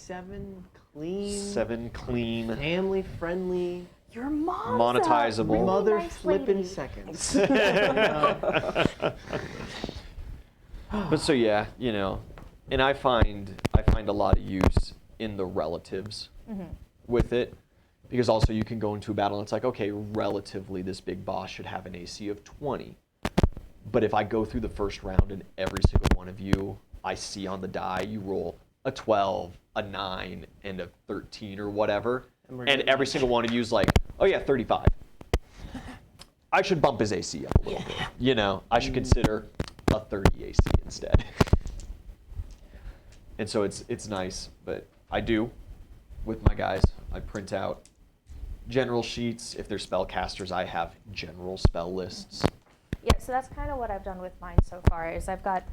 7 clean. 7 clean. Family friendly. Your mom's monetizable. really Mother nice flipping lady. seconds. But so yeah, you know, and I find a lot of use in the relatives with it, because also you can go into a battle and it's like, okay, relatively this big boss should have an AC of 20. But if I go through the first round and every single one of you I see on the die, you roll a 12, a 9, and a 13 or whatever, and every single one of you is like, oh yeah, 35. I should bump his AC up a little bit. You know, I should consider a 30 AC instead. And so it's nice, but I do, with my guys, I print out general sheets. If they're spellcasters, I have general spell lists. Yeah, so that's kind of what I've done with mine so far, is I've got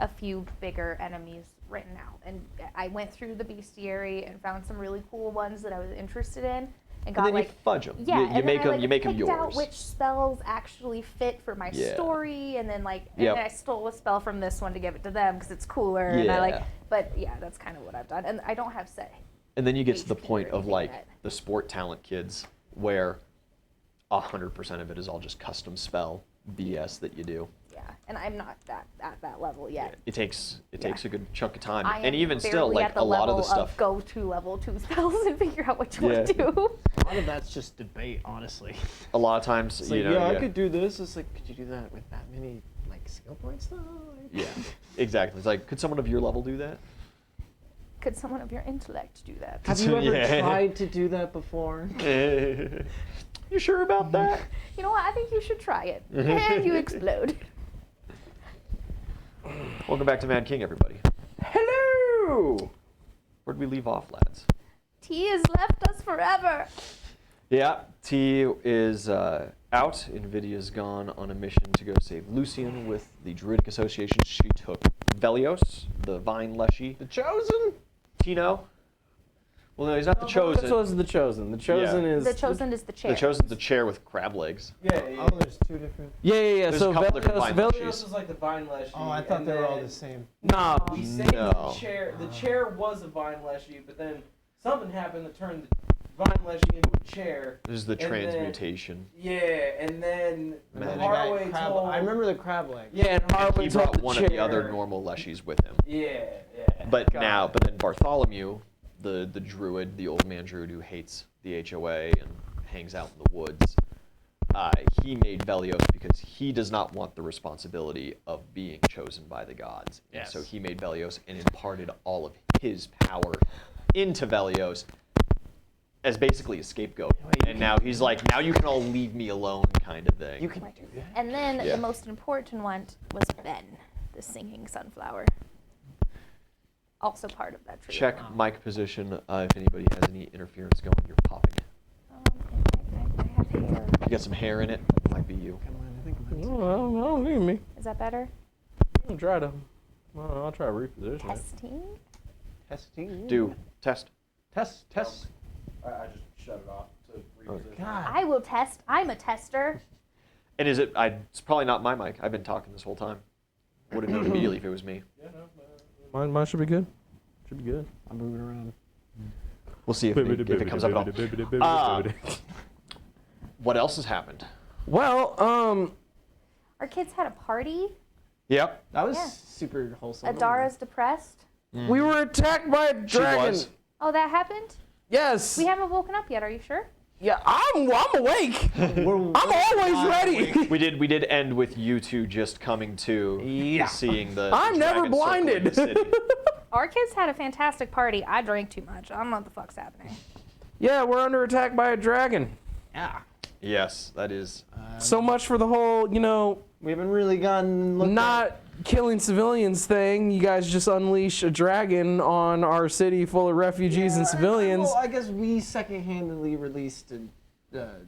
a few bigger enemies written out. And I went through the bestiary and found some really cool ones that I was interested in. And got then like, you fudge them. Yeah, You make them picked yours. out which spells actually fit for my story, and then and then I stole a spell from this one to give it to them because it's cooler. And but yeah, that's kind of what I've done. And I don't have set. And then you get to the HP point or of like anything the sport talent kids where 100% of it is all just custom spell BS that you do. Yeah, and I'm not at that level yet. It takes a good chunk of time, I and am even still, barely like at the a lot of level the stuff. Go to level 2 spells and figure out which one to do. A lot of that's just debate, honestly. A lot of times, It's you like, know, I could do this. It's like, could you do that with that many like skill points though? Like, yeah, exactly. It's like, could someone of your level do that? Could someone of your intellect do that? Have you ever tried to do that before? You sure about that? You know what? I think you should try it. And you explode. Welcome back to Mad King, everybody. Hello! Where'd we leave off, lads? T has left us forever. Yeah, T is out. Invidia's gone on a mission to go save Lucian with the Druidic Association. She took Velios, the Vine Leshy. The Chosen? Tino. Well, no, he's not the Chosen. This was the Chosen. The Chosen is... The Chosen is the chair. The Chosen's the chair with crab legs. Yeah. Oh, there's 2 different... Yeah. There's a couple different Vine Velios Leshies. is like the Vine Leshy. Oh, I thought they were all the same. Nah, we saved No. the chair. The chair was a Vine Leshy, but then something happened that turned the Vine Leshy into a chair. This is the And then- transmutation. Yeah, and then Magic. Harway told... I remember the crab leg. Yeah, and Harway He told brought the one chair. of the other normal Leshies with him. Yeah. But then Bartholomew, the druid, the old man druid who hates the HOA and hangs out in the woods, he made Velios because he does not want the responsibility of being chosen by the gods. Yes. And so he made Velios and imparted all of his power into Velios as basically a scapegoat. And now he's like, now you can all leave me alone kind of thing. You can do that. And then Yeah. the most important one was Ben, the singing sunflower. Also part of that tree. Check mic position if anybody has any interference going. You're popping. I have hair. You got some hair in it? Might be you. Come on, I think mine's... don't need me. Is that better? I'll try to reposition it. Testing? Testing. Do test. Test. I just shut it off to reposition. God. I will test. I'm a tester. And is it? It's probably not my mic. I've been talking this whole time. Would have known immediately if it was me. Yeah, no, mine should be good. Should be good. I'm moving around. We'll see if it comes up at all. What else has happened? Well, Our kids had a party. Yep. That was Yeah. super wholesome. Adara's depressed. we were attacked by a She dragon. was. Oh, that happened? Yes. We haven't woken up yet. Are you sure? Yeah, I'm awake. I'm always ready. We did end with you two just coming to seeing the. I'm never dragon circling blinded. the city. Our kids had a fantastic party. I drank too much. I don't know what the fuck's happening. Yeah, we're under attack by a dragon. Yeah. Yes, that is. So much for the whole, We haven't really gotten looked not killing civilians thing. You guys just unleash a dragon on our city full of refugees and civilians. Well, I guess we second-handedly released a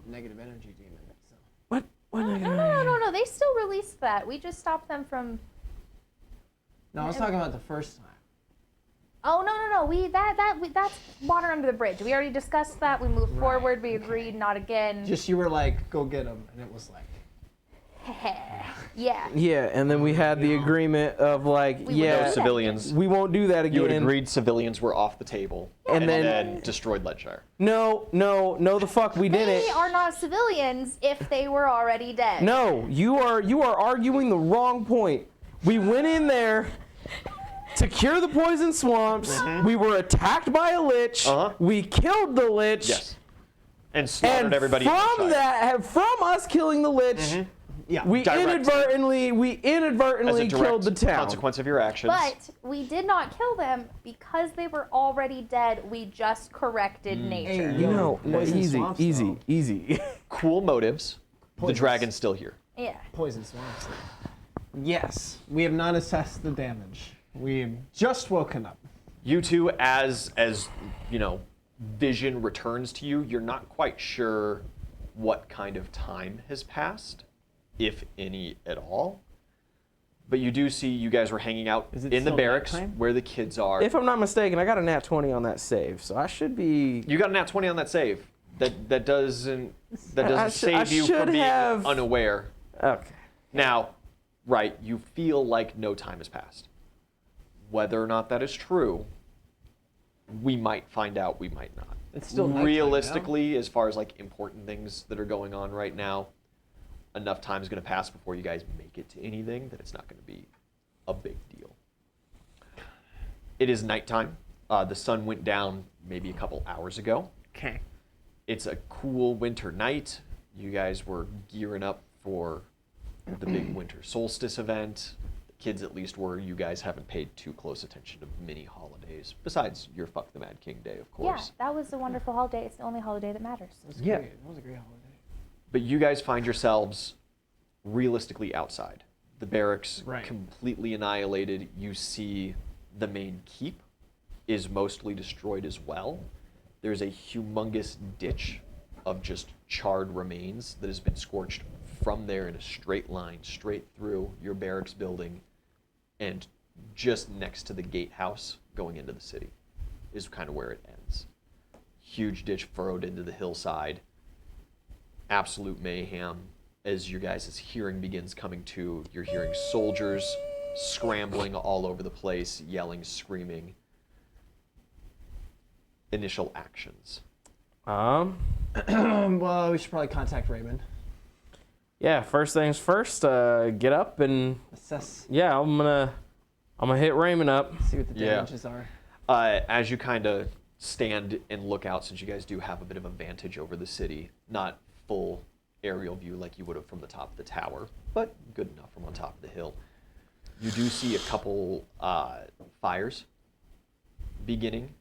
negative energy demon. So. What? No. They still released that. We just stopped them from. No, I was talking about the first time. Oh no. That's water under the bridge. We already discussed that. We moved forward. We agreed not again. Just you were like, go get him, and it was like. Yeah. Yeah, and then we had the agreement of like, We yeah, wouldn't do that civilians. again. we won't do that again. You had agreed civilians were off the table, And and then- then destroyed Leadshire. No, the fuck we didn't. They are not civilians if they were already dead. No, you are arguing the wrong point. We went in there to cure the poison swamps. We were attacked by a lich. Uh-huh. We killed the lich. Yes. And slaughtered And everybody in from Leadshire. from us killing the lich, Yeah. we Direct. inadvertently As a direct killed the town. consequence of your actions. But we did not kill them because they were already dead. We just corrected nature. Hey, You know, Poison easy, swamps, easy, though. easy. Cool motives. Poisons. The dragon's still here. Yeah. Poison swamps. Yes, we have not assessed the damage. We've just woken up. You two, as you know, vision returns to you, you're not quite sure what kind of time has passed, if any at all. But you do see you guys were hanging out Is it in the still barracks nighttime? where the kids are. If I'm not mistaken, I got a nat 20 on that save, so I should be. You got a nat 20 on that save. That doesn't I save you should from being have- unaware. Okay. Now, right, you feel like no time has passed. Whether or not that is true, we might find out, we might not. It's still nighttime, realistically, as far as like important things that are going on right now, enough time is going to pass before you guys make it to anything that it's not going to be a big deal. It is nighttime. The sun went down maybe a couple hours ago. Okay. It's a cool winter night. You guys were gearing up for the big winter solstice event. The kids at least were. You guys haven't paid too close attention to many holidays, besides your Fuck the Mad King Day, of Yeah, course. that was a wonderful holiday. It's the only holiday that matters. Yeah. Great. That was a great holiday. But you guys find yourselves realistically outside. The barracks Right. completely annihilated. You see the main keep is mostly destroyed as well. There's a humongous ditch of just charred remains that has been scorched from there in a straight line, straight through your barracks building, and just next to the gatehouse going into the city is kind of where it ends. Huge ditch furrowed into the hillside. Absolute mayhem. As your guys' hearing begins coming to, you're hearing soldiers scrambling all over the place, yelling, screaming. Initial actions. Well, we should probably contact Raymond. Yeah, first things first, get up and Assess. yeah, I'm gonna hit Raymond up. See what the Yeah. damages are. As you kind of stand and look out, since you guys do have a bit of a vantage over the city, not full aerial view like you would have from the top of the tower, but good enough from on top of the hill. You do see a couple fires beginning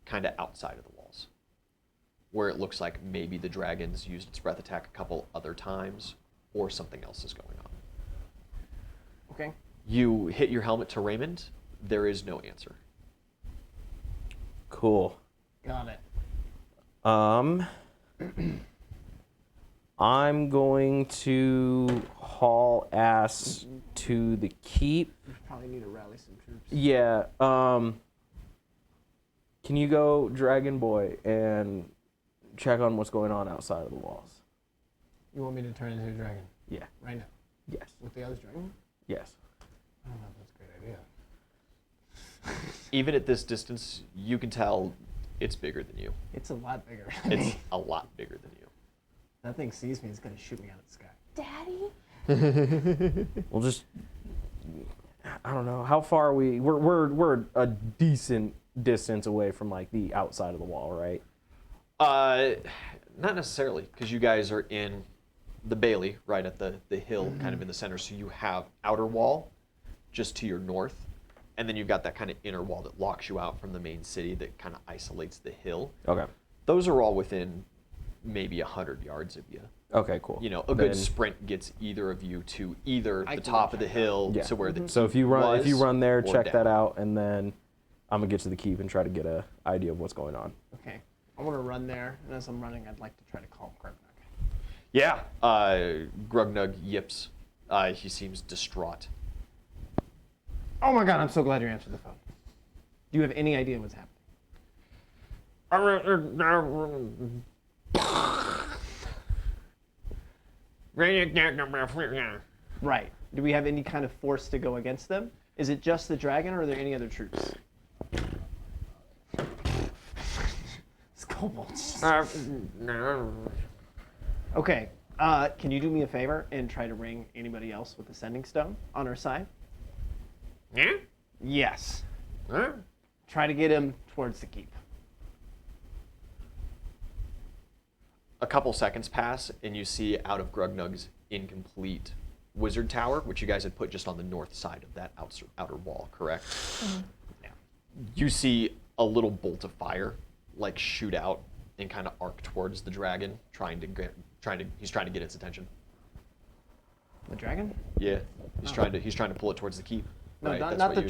kind of outside of the walls, where it looks like maybe the dragons used its breath attack a couple other times, or something else is going on. Okay. You hit your helmet to Raymond. There is no answer. Cool. Got it. I'm going to haul ass to the keep. We probably need to rally some troops. Yeah. Can you go, Dragon Boy, and check on what's going on outside of the walls? You want me to turn into a dragon Yeah. right now Yes. with the other dragon? Yes. I don't know if that's a great idea. Even at this distance, you can tell it's bigger than you. It's a lot bigger. It's a lot bigger than you. That thing sees me, it's gonna shoot me out of the sky. Daddy? We'll just. I don't know how far are we. We're a decent distance away from like the outside of the wall, right? Not necessarily, because you guys are in the Bailey, right at the hill, kind of in the center. So you have outer wall just to your north, and then you've got that kind of inner wall that locks you out from the main city that kind of isolates the hill. Okay. Those are all within maybe 100 yards of you. Okay. Cool. You know, a good sprint gets either of you to either I the can top of the check that. hill Yeah. to where the So if you run there, or check down. that out, and then I'm gonna get to the keep and try to get a idea of what's going on. Okay. I want to run there, and as I'm running, I'd like to try to call Gregnak. Yeah, Grugnug yips. He seems distraught. Oh my god, I'm so glad you answered the phone. Do you have any idea what's happening? Right. Do we have any kind of force to go against them? Is it just the dragon, or are there any other troops? It's kobolds. Okay. Can you do me a favor and try to ring anybody else with the sending stone on our side? Yeah? Yes. Try to get him towards the keep. A couple seconds pass, and you see out of Grugnug's incomplete wizard tower, which you guys had put just on the north side of that outer wall, correct? Mm-hmm. Yeah. You see a little bolt of fire, like shoot out and kind of arc towards the dragon, he's trying to get its attention. The dragon? Yeah, he's trying to pull it towards the keep. No, right? not the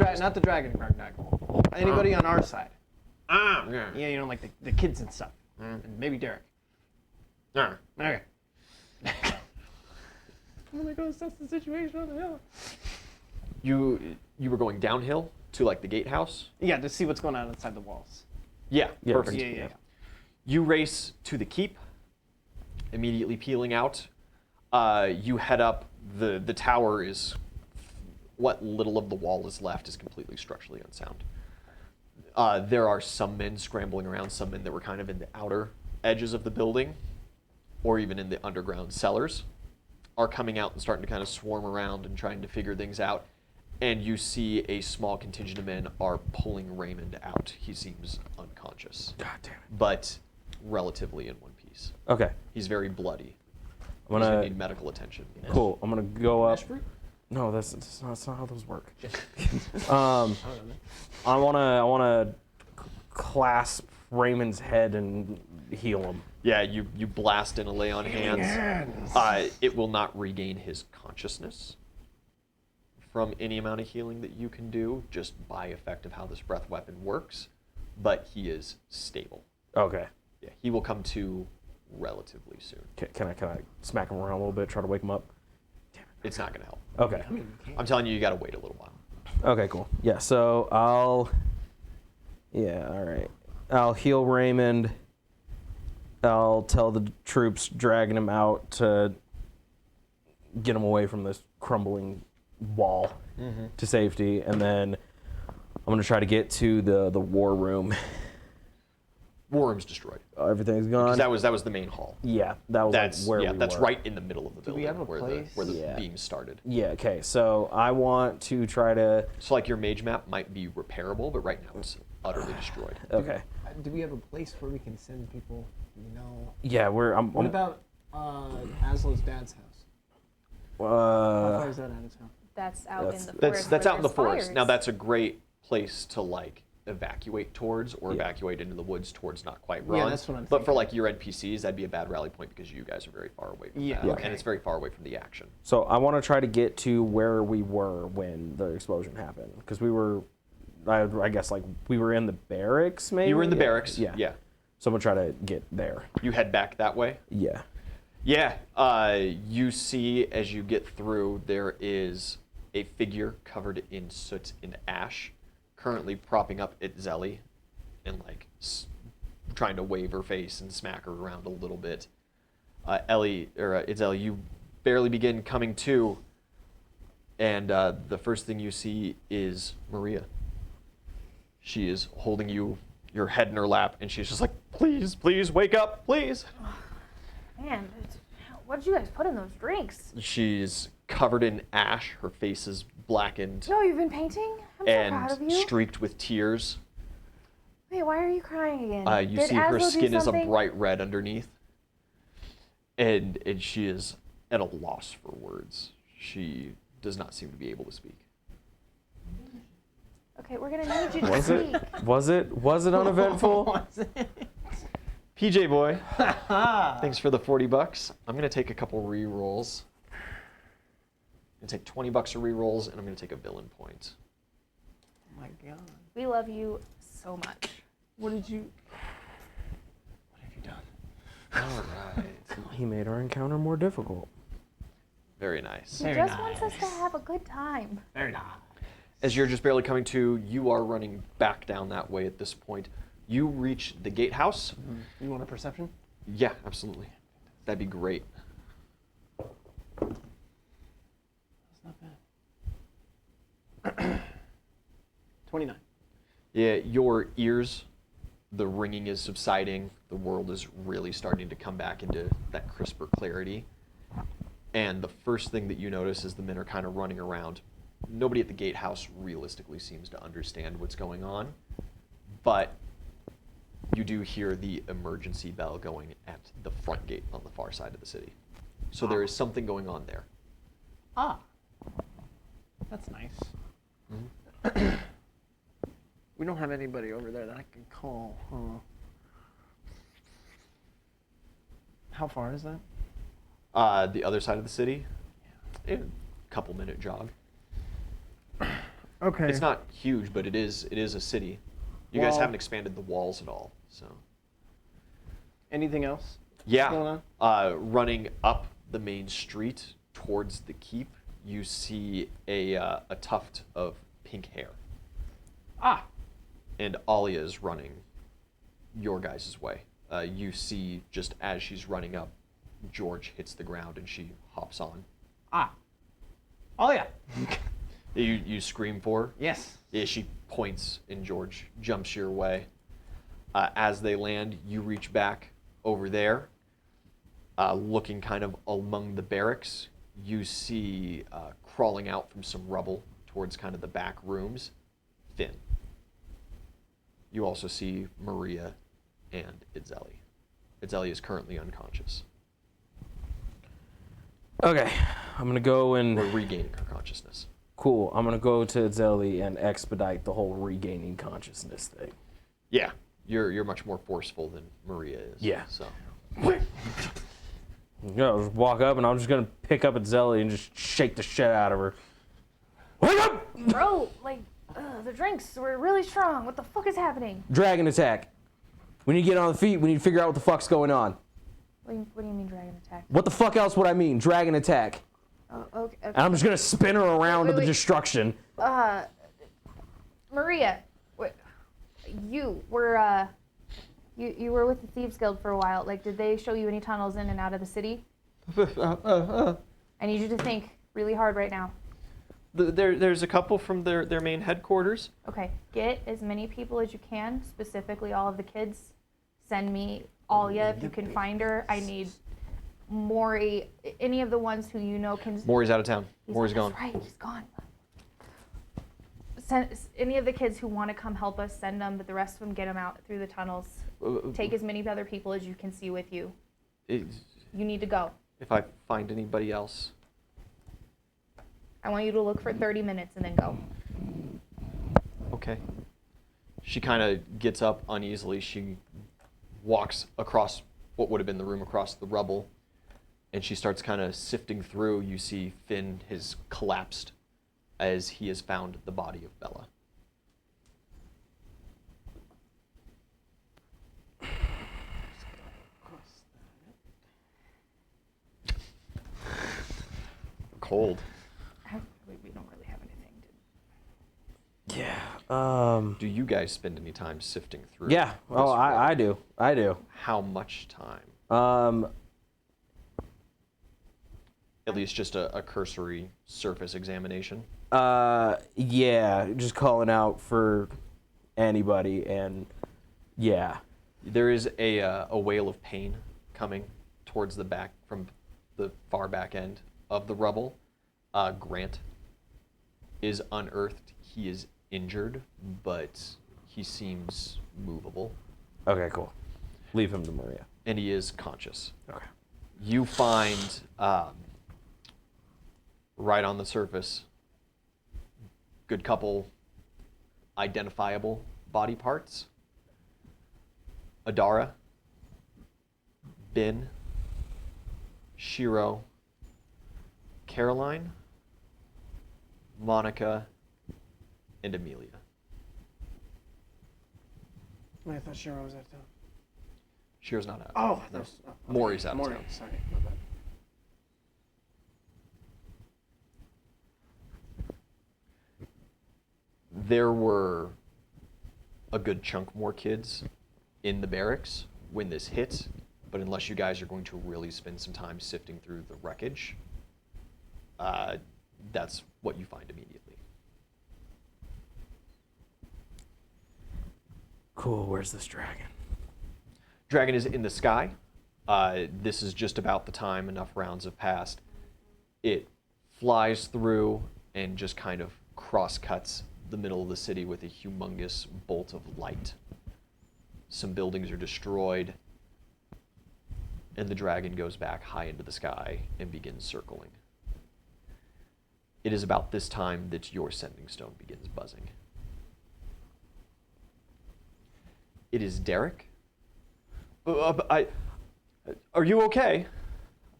dragon, Grugnug. Anybody on our side? Yeah. Yeah, you know, like the kids and stuff, and maybe Derek. Okay. I'm gonna go assess the situation on the hill. You were going downhill to like the gatehouse? Yeah, to see what's going on inside the walls. Yeah, Yeah, perfect. Yeah. You race to the keep, immediately peeling out. You head up. The tower is, what little of the wall is left is completely structurally unsound. There are some men scrambling around, some men that were kind of in the outer edges of the building, or even in the underground cellars, are coming out and starting to kind of swarm around and trying to figure things out. And you see a small contingent of men are pulling Raymond out. He seems unconscious, God damn it. but relatively in one piece. Okay. He's very bloody. I'm He's gonna gonna. need medical attention. Cool. I'm gonna go up. No, that's not how those work. I wanna clasp Raymond's head and heal him. Yeah, you blast in a lay on hands. It will not regain his consciousness from any amount of healing that you can do, just by effect of how this breath weapon works, but he is stable. Okay. Yeah, he will come to relatively soon. Can I smack him around a little bit, try to wake him up? It's not going to help. Okay. I'm telling you, you got to wait a little while. Okay, cool. Yeah, so all right. I'll heal Raymond. I'll tell the troops dragging him out to get him away from this crumbling wall to safety, and then I'm going to try to get to the war room. War room's destroyed. Everything's gone. Because that was the main hall. Yeah, that was That's where we that's were. right in the middle of the Do we building have a place? where the Yeah. beam started. Yeah, okay. So I want to try to. So like your mage map might be repairable, but right now it's utterly destroyed. Okay. Do we have a place where we can send people? Do we know? Yeah, What about Aslow's dad's house? How far is that out of town? That's out in the That's forest. that's where out in the there's forest. fires. Now that's a great place to like evacuate towards, or Yeah. evacuate into the woods towards not quite Yeah, run. that's what I'm But for thinking. like your NPCs, that'd be a bad rally point because you guys are very far away from Yeah, that. okay. And it's very far away from the action. So I want to try to get to where we were when the explosion happened, because we were, I guess like we were in the barracks, maybe. You were in the Yeah. barracks. Yeah. Yeah. So I'm gonna try to get there. You head back that way. Yeah. Yeah. You see as you get through, there is a figure covered in soot and ash, currently propping up Itzelli and like trying to wave her face and smack her around a little bit. Itzelli, you barely begin coming to, and the first thing you see is Maria. She is holding your head in her lap, and she's just like, please, please, wake up, please. Man, what did you guys put in those drinks? She's covered in ash. Her face is blackened No, you've been painting? I'm so proud of and you. streaked with tears. Wait, why are you crying again? You Did see her Aslo do skin is a something? bright red underneath. And she is at a loss for words. She does not seem to be able to speak. Okay, we're gonna need you to Was speak. it? Was it uneventful? PJ boy, thanks for the $40. I'm gonna take a couple re-rolls. I'm gonna take $20 of re-rolls, and I'm gonna take a villain point. Oh my god. We love you so much. What have you done? All right. He made our encounter more difficult. Very nice. He Very just nice. wants us to have a good time. Very nice. As you're just barely coming to, you are running back down that way at this point. You reach the gatehouse. You want a perception? Yeah, absolutely. That'd be great. 29. Yeah, your ears, the ringing is subsiding. The world is really starting to come back into that crisper clarity. And the first thing that you notice is the men are kind of running around. Nobody at the gatehouse realistically seems to understand what's going on, but you do hear the emergency bell going at the front gate on the far side of the city. So there is something going on there. Ah. That's nice. Mm-hmm. We don't have anybody over there that I can call, huh? How far is that? The other side of the city, a couple minute jog. Okay. It's not huge, but it is a city. You guys Well- haven't expanded the walls at all, so. Anything else? Yeah. Going on? Running up the main street towards the keep, you see a tuft of pink hair. Ah. And Alia is running your guys' way. You see, just as she's running up, George hits the ground and she hops on. Ah. Oh yeah. You scream for her? Yes. Yeah, she points and George jumps your way. As they land, you reach back over there. Looking kind of among the barracks, you see crawling out from some rubble towards kind of the back rooms, Finn. You also see Maria and Idzeli. Idzeli is currently unconscious. Okay, I'm gonna go and We're regaining her consciousness. cool. I'm gonna go to Zelly and expedite the whole regaining consciousness thing. Yeah, you're much more forceful than Maria is. Yeah. So I'll just walk up and I'm just gonna pick up at Zelly and just shake the shit out of her. Wake up! Bro, like, the drinks were really strong. What the fuck is happening? Dragon attack. We need to get on the feet. We need to figure out what the fuck's going on. What do you mean dragon attack? What the fuck else would I mean? Dragon attack. Oh, okay. And I'm just gonna spin her around to the Wait. destruction. Maria, wait, you were you were with the Thieves Guild for a while. Like, did they show you any tunnels in and out of the city? I need you to think really hard right now. there's a couple from their main headquarters. Okay, get as many people as you can, specifically all of the kids. Send me Alia if you can find her. I need Maury, any of the ones who you know can. Maury's out of town. Maury's gone. That's right, he's gone. Send any of the kids who want to come help us, send them, but the rest of them, get them out through the tunnels. Take as many other people as you can see with you. You need to go. If I find anybody else. I want you to look for 30 minutes and then go. Okay. She kind of gets up uneasily. She walks across what would have been the room, across the rubble, and she starts kind of sifting through. You see Finn has collapsed as he has found the body of Bella. Cold. We don't really have anything to. Yeah. Do you guys spend any time sifting through? Yeah. Oh, this I rubble? do. I do. How much time? At least just a cursory surface examination. Yeah. Just calling out for anybody, and yeah. There is a wail of pain coming towards the back from the far back end of the rubble. Grant is unearthed. He is injured, but he seems movable. Okay. Cool. Leave him to Maria. And he is conscious. Okay. You find, right on the surface, good couple identifiable body parts. Adara, Bin, Shiro, Caroline, Monica, and Amelia. Wait, I thought Shiro was out of town. Shiro's not out. Oh, No. that's Maury's out of Maury. town. Sorry, my bad. There were a good chunk more kids in the barracks when this hit, but unless you guys are going to really spend some time sifting through the wreckage, that's what you find immediately. Cool. Where's this dragon? Dragon is in the sky. This is just about the time enough rounds have passed. It flies through and just kind of cross-cuts the middle of the city with a humongous bolt of light. Some buildings are destroyed, and the dragon goes back high into the sky and begins circling. It is about this time that your sending stone begins buzzing. It is Derek. Are you okay?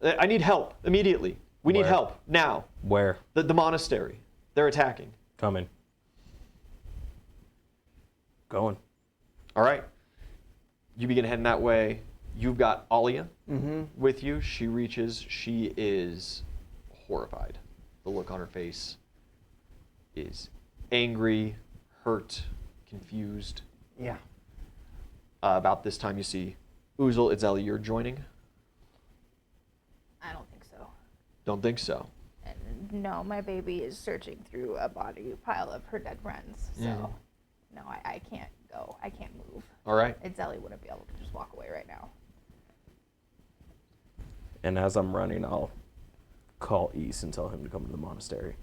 I need help immediately. We need Where? help now. Where? The monastery. They're attacking. Coming. Going. All right. You begin heading that way. You've got Alia with you. She reaches. She is horrified. The look on her face is angry, hurt, confused. Yeah. About this time, you see Uzel, Itzeli, you're joining. I don't think so. Don't think so. And no, my baby is searching through a body pile of her dead friends. So, no, I can't go. I can't move. All right. Zelly wouldn't be able to just walk away right now. And as I'm running, I'll call East and tell him to come to the monastery.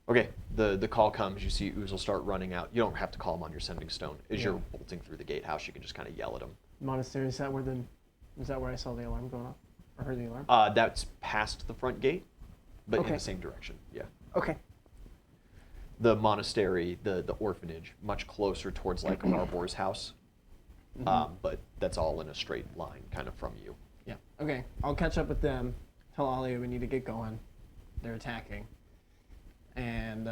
Okay. The call comes. You see Uzel start running out. You don't have to call him on your sending stone. As you're bolting through the gatehouse, you can just kind of yell at him. Monastery, is that where I saw the alarm going off? Or heard the alarm? That's past the front gate, but in Okay. the same direction. Yeah. Okay. The monastery, the orphanage, much closer towards like Marbor's house. But that's all in a straight line kind of from you. Yeah. Okay. I'll catch up with them. Tell Alia we need to get going. They're attacking. And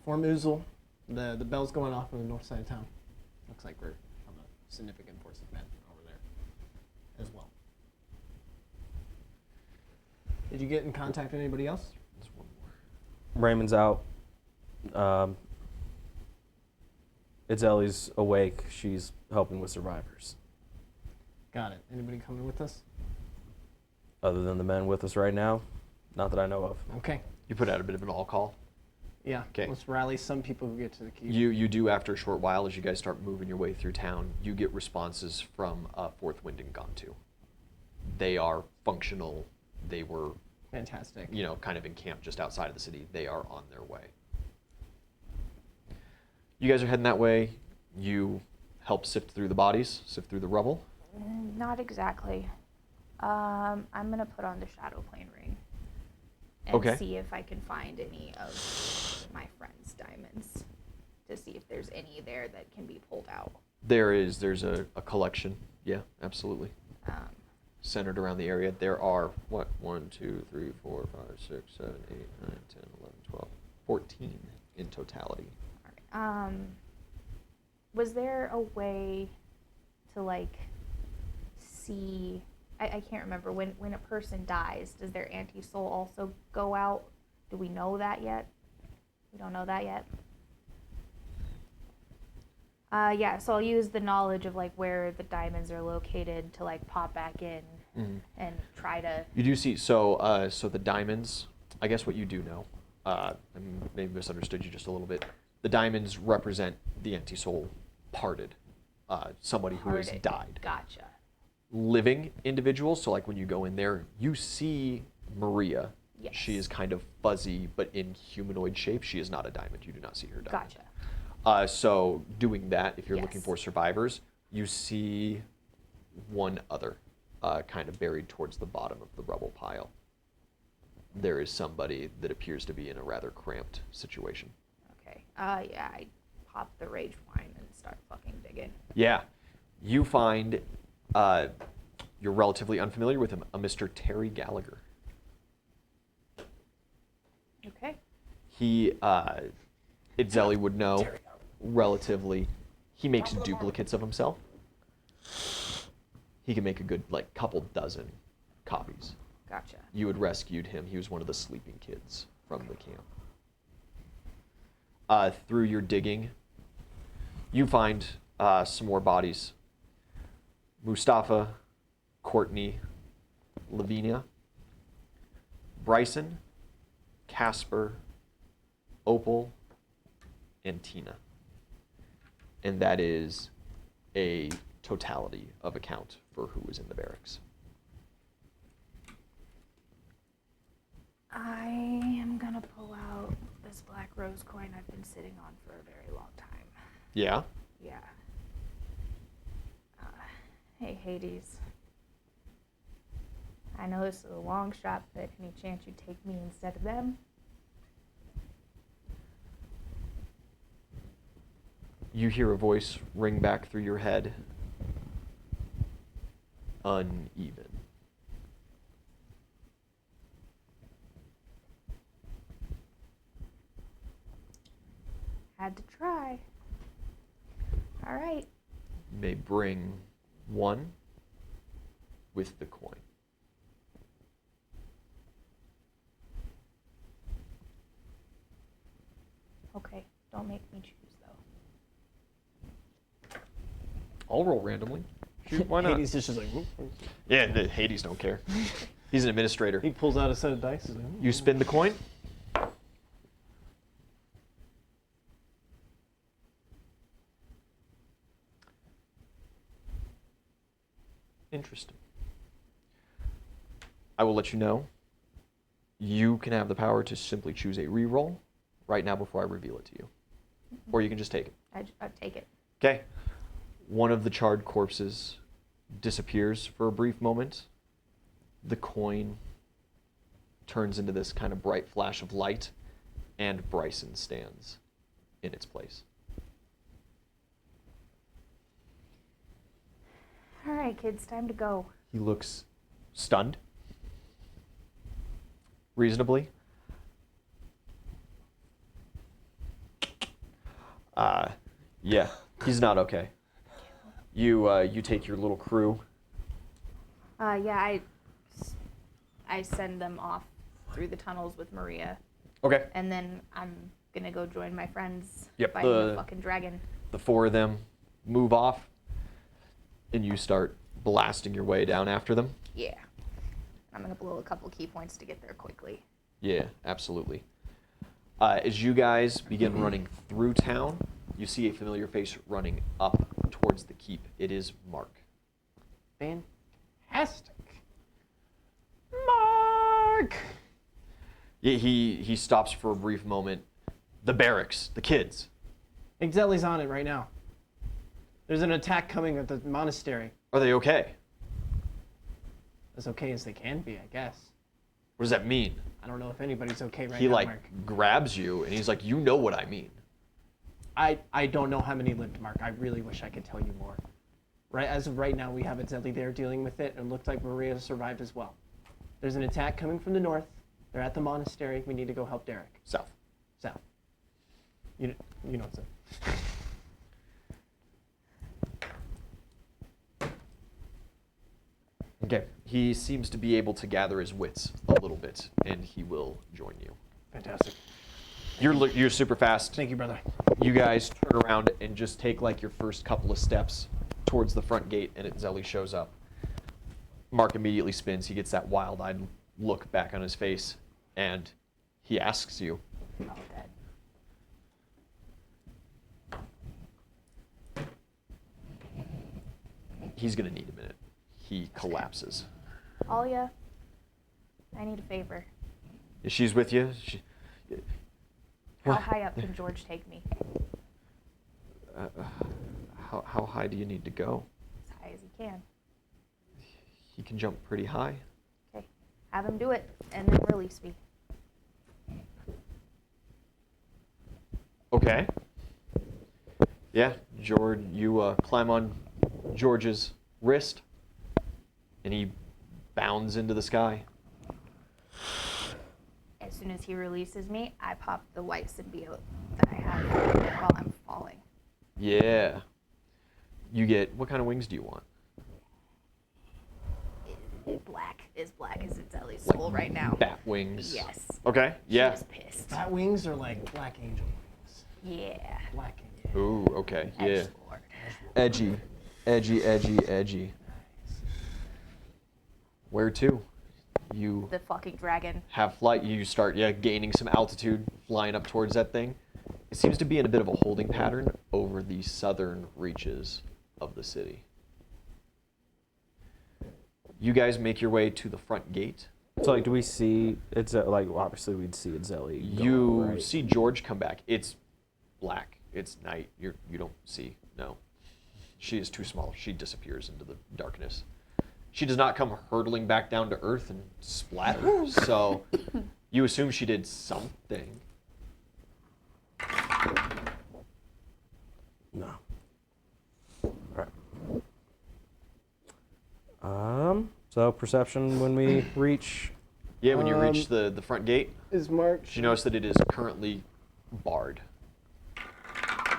form Uzel. The bell's going off on the north side of town. Looks like we're from a significant force of men over there as well. Did you get in contact with anybody else? There's one more. Raymond's out. Itzeli's awake. She's helping with survivors. Got it. Anybody coming with us? Other than the men with us right now, not that I know of. Okay. You put out a bit of an all call. Yeah. 'Kay. Let's rally some people who get to the keep. You do after a short while as you guys start moving your way through town. You get responses from Fourth Wind and Gantu. They are functional. They were, Fantastic. kind of encamped just outside of the city. They are on their way. You guys are heading that way. You help sift through the bodies, sift through the rubble. Not exactly. I'm gonna put on the shadow plane ring and Okay. see if I can find any of my friend's diamonds to see if there's any there that can be pulled out. There's a collection. Yeah, absolutely. Um, Centered around the area. There are, 1, 2, 3, 4, 5, 6, 7, 8, 9, 10, 11, 12, 14 in totality. all right. Was there a way to see? I can't remember when a person dies. Does their anti-soul also go out? Do we know that yet? We don't know that yet. So I'll use the knowledge of where the diamonds are located to pop back in and try to. You do see, so the diamonds, I guess what you do know, I maybe misunderstood you just a little bit. The diamonds represent the anti-soul parted, somebody who has Parted. died. Gotcha. Living individuals, so when you go in there, you see Maria. Yes. She is kind of fuzzy, but in humanoid shape. She is not a diamond. You do not see her diamond. Gotcha. So doing that, if you're looking Yes. for survivors, you see one other kind of buried towards the bottom of the rubble pile. There is somebody that appears to be in a rather cramped situation. Okay. I pop the rage wine and start fucking digging. Yeah. You find, you're relatively unfamiliar with him, a Mr. Terry Gallagher. Okay. He, Itzeli would know relatively, he makes duplicates of himself. He can make a good, couple dozen copies. Gotcha. You had rescued him. He was one of the sleeping kids from the camp. Through your digging, you find some more bodies. Mustafa, Courtney, Lavinia, Bryson, Casper, Opal, and Tina. And that is a totality of account for who was in the barracks. I am gonna pull out this black rose coin I've been sitting on for a very long time. Yeah? Yeah. Hey, Hades. I know this is a long shot, but any chance you take me instead of them? You hear a voice ring back through your head. Uneven. Had to try. All right. May bring one with the coin. Okay, don't make me choose, though. I'll roll randomly. Shoot, why not? Hades is just like, whoop. Yeah, the Hades don't care. He's an administrator. He pulls out a set of dice. He's like, You spin the coin. Interesting. I will let you know. You can have the power to simply choose a reroll right now before I reveal it to you. Or you can just take it. I'd take it. Okay. One of the charred corpses disappears for a brief moment. The coin turns into this kind of bright flash of light, and Bryson stands in its place. All right, kids, time to go. He looks stunned. Reasonably. Yeah, he's not okay. You take your little crew. Yeah, I send them off through the tunnels with Maria, Okay. and then I'm gonna go join my friends Yep, fighting the- the fucking dragon. The four of them move off, and you start blasting your way down after them. Yeah. I'm gonna blow a couple key points to get there quickly. Yeah, absolutely. As you guys begin running through town, you see a familiar face running up towards the keep. It is Mark. fantastic. Mark! Yeah, he stops for a brief moment. The barracks, the kids. Exeli's on it right now. There's an attack coming at the monastery. Are they okay? As okay as they can be, I guess. What does that mean? I don't know if anybody's okay right He now, like Mark. grabs you and he's like, you know what I mean. I don't know how many lived, Mark. I really wish I could tell you more. Right, as of right now, we have Exeli there dealing with it, and it looks like Maria survived as well. There's an attack coming from the north. They're at the monastery. We need to go help Derek. South. South. You know what's up. Okay. He seems to be able to gather his wits a little bit, and he will join you. Fantastic. You're super fast. Thank you, brother. You guys turn around and just take like your first couple of steps towards the front gate, and Zelly shows up. Mark immediately spins. He gets that wild-eyed look back on his face, and he asks you, Oh, dead. he's going to need a minute. He collapses. Alia, I need a favor. She's with you? How What? high up can George take me? How high do you need to go? As high as he can. He can jump pretty high. Okay, have him do it, and then release me. Okay. Yeah, George, you climb on George's wrist, and he bounds into the sky. As soon as he releases me, I pop the white symbiote that I have while I'm falling. Yeah. You get, what kind of wings do you want? Black, as Zelly's soul right now. Bat wings. Yes. Okay, yeah. She's pissed. Bat wings are like black angel wings. Yeah. Black angel. Ooh, okay, yeah. Edgelord. Edgy. Edgy. Where to? You The fucking dragon. have flight, you start, gaining some altitude, flying up towards that thing. It seems to be in a bit of a holding pattern over the southern reaches of the city. You guys make your way to the front gate. So, like, do we see it's like obviously we'd see Zelly. You right? see George come back. It's black. It's night. You don't see. No. She is too small. She disappears into the darkness. She does not come hurtling back down to earth and splatter. So you assume she did something. No. All right. So perception when we reach. Yeah, when you reach the front gate, Is Mark? you notice that it is currently barred.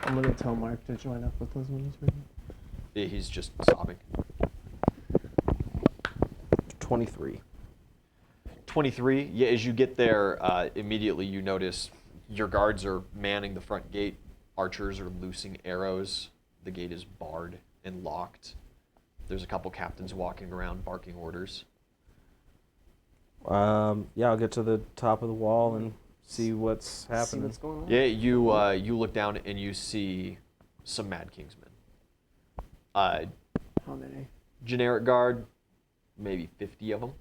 I'm gonna tell Mark to join up with us when he's ready. He's just sobbing. 23. 23. Yeah, as you get there, immediately you notice your guards are manning the front gate. Archers are loosing arrows. The gate is barred and locked. There's a couple captains walking around barking orders. Yeah, I'll get to the top of the wall and see what's See happening. what's going on. Yeah, you look down and you see some Mad Kingsmen. How many? Generic guard, maybe 50 of them.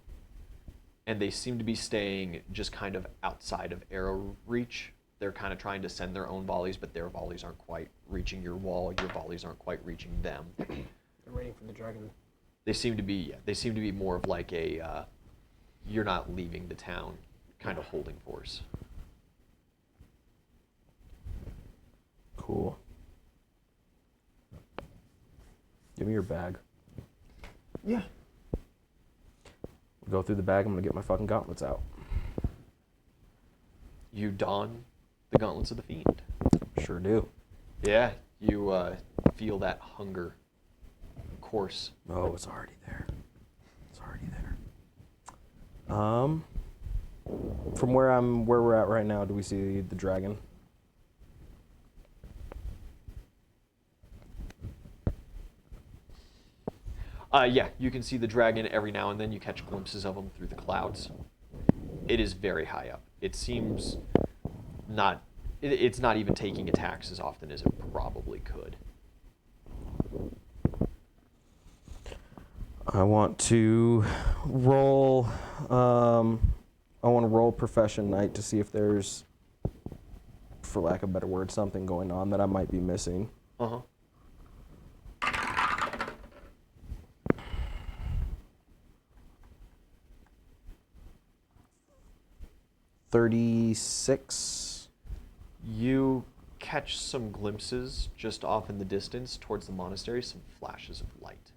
And they seem to be staying just kind of outside of arrow reach. They're kind of trying to send their own volleys, but their volleys aren't quite reaching your wall. Your volleys aren't quite reaching them. They're waiting for the dragon. They seem to be more of like a you're not leaving the town kind of holding force. Cool. Give me your bag. Yeah. Go through the bag. I'm gonna get my fucking gauntlets out. You don the gauntlets of the fiend. Sure do. Yeah, you feel that hunger course. Oh, it's already there. It's already there. From where we're at right now, do we see the dragon? Yeah, you can see the dragon every now and then. You catch glimpses of him through the clouds. It is very high up. It seems not. It's not even taking attacks as often as it probably could. I want to roll. I want to roll profession night to see if there's, for lack of a better word, something going on that I might be missing. 36. You catch some glimpses just off in the distance towards the monastery, some flashes of light.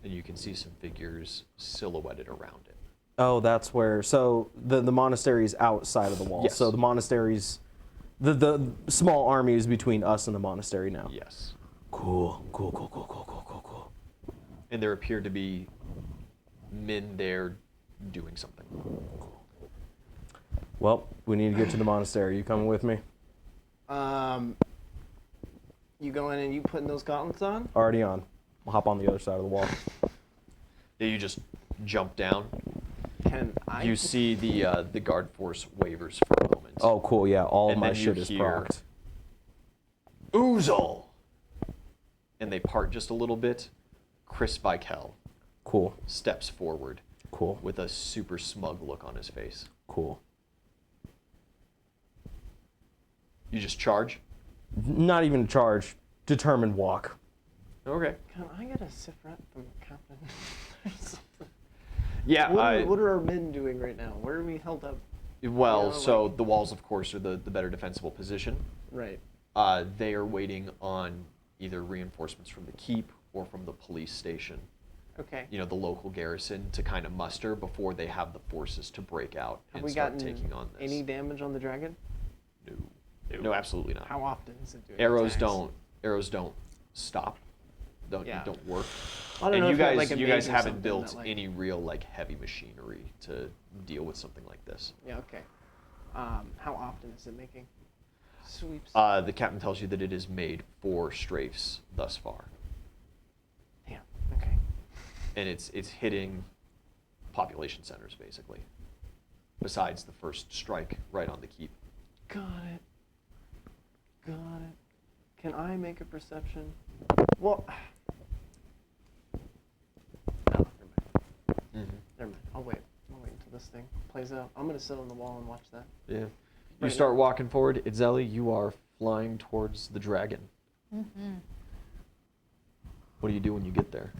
And you can see some figures silhouetted around it. Oh, that's where. So the monastery is outside of the wall. Yes. So the monastery's the small army is between us and the monastery now. Yes. Cool. And there appear to be men there doing something. Well, we need to get to the monastery. You coming with me? You going and you putting those gauntlets on? Already on. I'll hop on the other side of the wall. Yeah, you just jump down. Can I? You see the guard force wavers for a moment. Oh, cool. Yeah, all And my then you shit is hear- procced. Oozle! And they part just a little bit. Chris Vikel Cool. steps forward Cool. with a super smug look on his face. Cool. You just charge? Not even charge. Determined walk. Okay. Can I get a Sifret from Captain? Yeah, What are our men doing right now? Where are we held up? well, Yeah, so like- the walls, of course, are the better defensible position. Right. They are waiting on either reinforcements from the keep or from the police station, Okay. you know, the local garrison, to kind of muster before they have the forces to break out Have and we start gotten taking on this. any damage on the dragon? No, absolutely not. How often is it doing Arrows attacks? don't stop. Yeah. Don't work. I don't And know you if we have, guys like, a you guys mage or haven't something built that, like- any real like heavy machinery to deal with something like this. Yeah. Okay. How often is it making sweeps? The captain tells you that it has made 4 strafes thus far, Damn. Okay. and it's hitting population centers basically. Besides the first strike right on the keep. Got it. Can I make a perception? Well, no, never mind. I'll wait until this thing plays out. I'm gonna sit on the wall and watch that. Yeah. You Right start now. walking forward. Itzeli, you are flying towards the dragon. Mm-hmm. What do you do when you get there?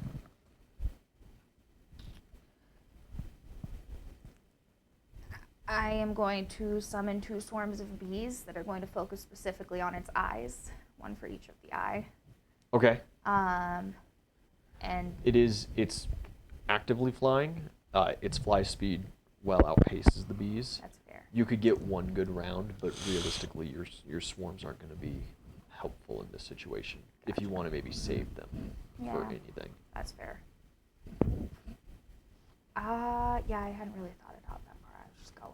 I am going to summon 2 swarms of bees that are going to focus specifically on its eyes, one for each of the eye. Okay. And It's actively flying. Its fly speed well outpaces the bees. that's fair. You could get one good round, but realistically, your swarms aren't going to be helpful in this situation. If you want to maybe save them for Yeah. anything. That's fair. Yeah, I hadn't really thought about that part. I was just going.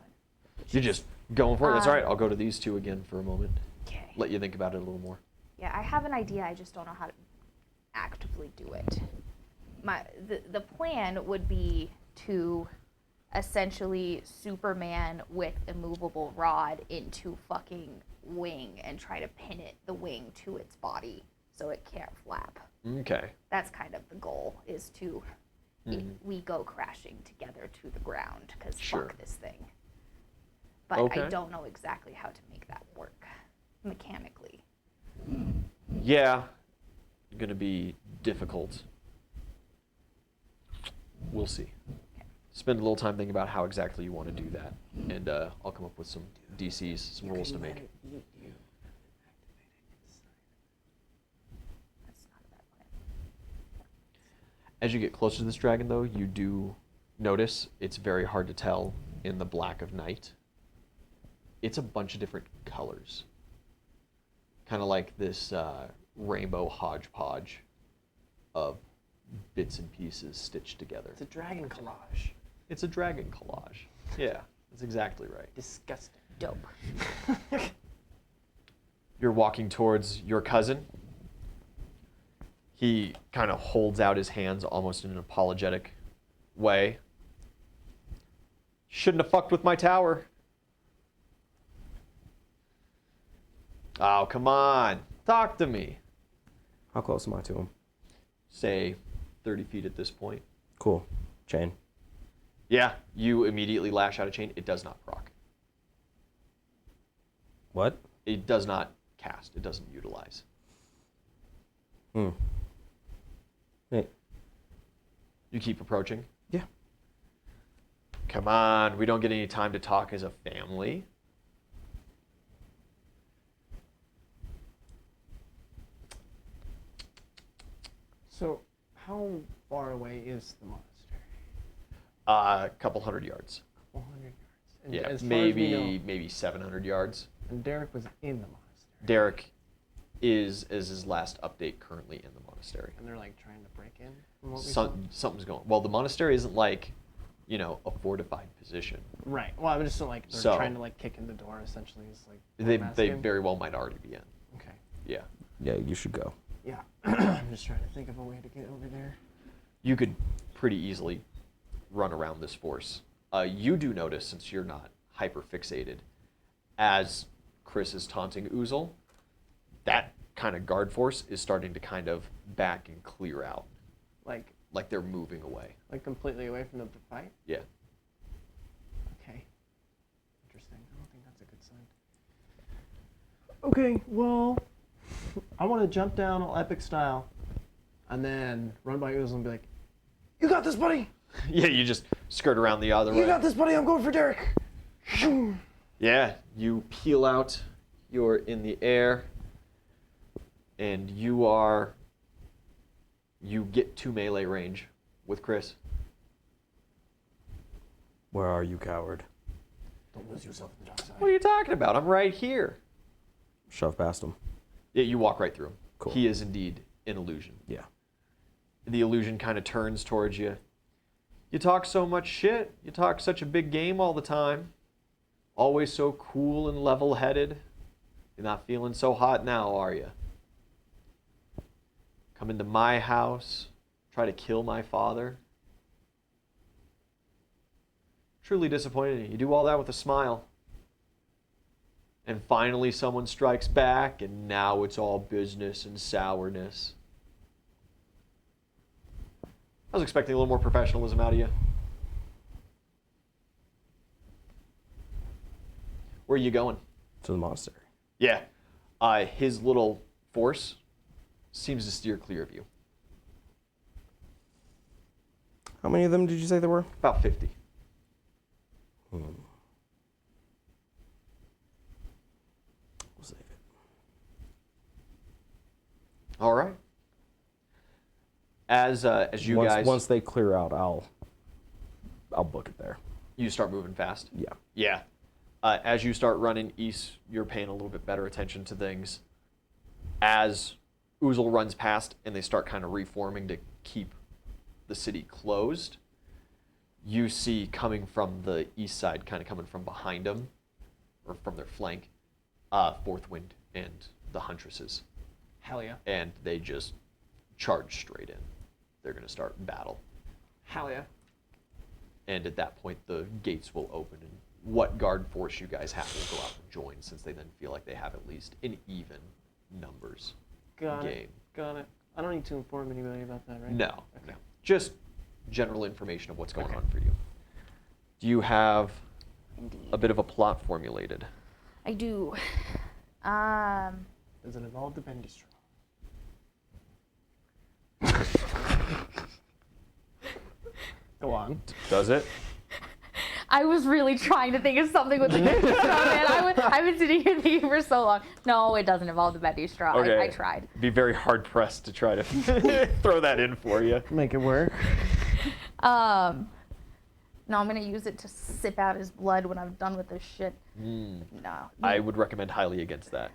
You're just going for it. That's all right. I'll go to these 2 again for a moment. Okay. Let you think about it a little more. Yeah, I have an idea. I just don't know how to actively do it. The plan would be to essentially Superman with immovable rod into fucking wing and try to pin the wing to its body so it can't flap. Okay. That's kind of the goal, is to we go crashing together to the ground, because Sure. fuck this thing. But Okay. I don't know exactly how to make that work mechanically. Yeah. Going to be difficult. We'll see. Spend a little time thinking about how exactly you want to do that, and I'll come up with some DCs, some rolls to make. That's not a bad plan. As you get closer to this dragon, though, you do notice it's very hard to tell in the black of night. It's a bunch of different colors. Kind of like this rainbow hodgepodge of bits and pieces stitched together. It's a dragon collage. It's a dragon collage. Yeah, that's exactly right. Disgusting. Dope. You're walking towards your cousin. He kind of holds out his hands almost in an apologetic way. Shouldn't have fucked with my tower. Oh, come on. Talk to me. How close am I to him? Say 30 feet at this point. Cool. Chain. Yeah, you immediately lash out a chain. It does not proc. What? It does not cast. It doesn't utilize. Hey. You keep approaching. Yeah. Come on, we don't get any time to talk as a family. So, how far away is the monastery? A couple hundred yards. 100 yards. And Yeah, as far as we know, maybe 700 yards. and Derek was in the monastery. Derek is his last update currently in the monastery. And they're like trying to break in. From what we saw? Something's going. Well, the monastery isn't like, a fortified position. Right. Well, I was just like they're So- trying to like kick in the door. Essentially, is like. what They I'm asking. very well might already be in. Okay. Yeah. Yeah, you should go. Yeah. I'm just trying to think of a way to get over there. You could pretty easily run around this force. You do notice, since you're not hyper fixated, as Chris is taunting Oozle, that kind of guard force is starting to kind of back and clear out, Like they're moving away. completely away from the fight. Yeah. Okay. Interesting. I don't think that's a good sign. Okay. Well, I want to jump down all epic style, and then run by Oozle and be like, "You got this, buddy. Yeah, you just skirt around the other way. You got this, buddy. I'm going for Derek." Yeah, you peel out, you're in the air, and you get to melee range with Chris. Where are you, coward? Don't lose yourself in the dark side. What are you talking about? I'm right here. Shove past him. Yeah, you walk right through him. Cool. He is indeed an illusion. Yeah. The illusion kind of turns towards you. You talk so much shit. You talk such a big game all the time. Always so cool and level-headed. You're not feeling so hot now, are you? Come into my house, try to kill my father. Truly disappointed in you. You do all that with a smile. And finally someone strikes back, and now it's all business and sourness. I was expecting a little more professionalism out of you. Where are you going? To the monastery. Yeah. His little force seems to steer clear of you. How many of them did you say there were? About 50. We'll save it. All right. As you guys... Once they clear out, I'll book it there. You start moving fast? Yeah. Yeah. As you start running east, you're paying a little bit better attention to things. As Oozle runs past and they start kind of reforming to keep the city closed, you see coming from the east side, kind of coming from behind them, or from their flank, Fourth Wind and the Huntresses. Hell yeah. And they just charge straight in. They're going to start battle. Hell yeah. And at that point, the gates will open, and what guard force you guys have will go out and join, since they then feel like they have at least an even numbers Got game. it. Got it. I don't need to inform anybody about that, right? No, Okay. no. Just general information of what's going Okay. on for you. Do you have Indeed. a bit of a plot formulated? I do. Does it involve the bendy straw? Go on. Does it? I was really trying to think of something with the bendy straw, man. I've been sitting here thinking for so long. No, it doesn't involve the bendy straw. Okay. I tried. Be very hard pressed to try to throw that in for you. Make it work. No, I'm gonna use it to sip out his blood when I'm done with this shit. No. I would recommend highly against that.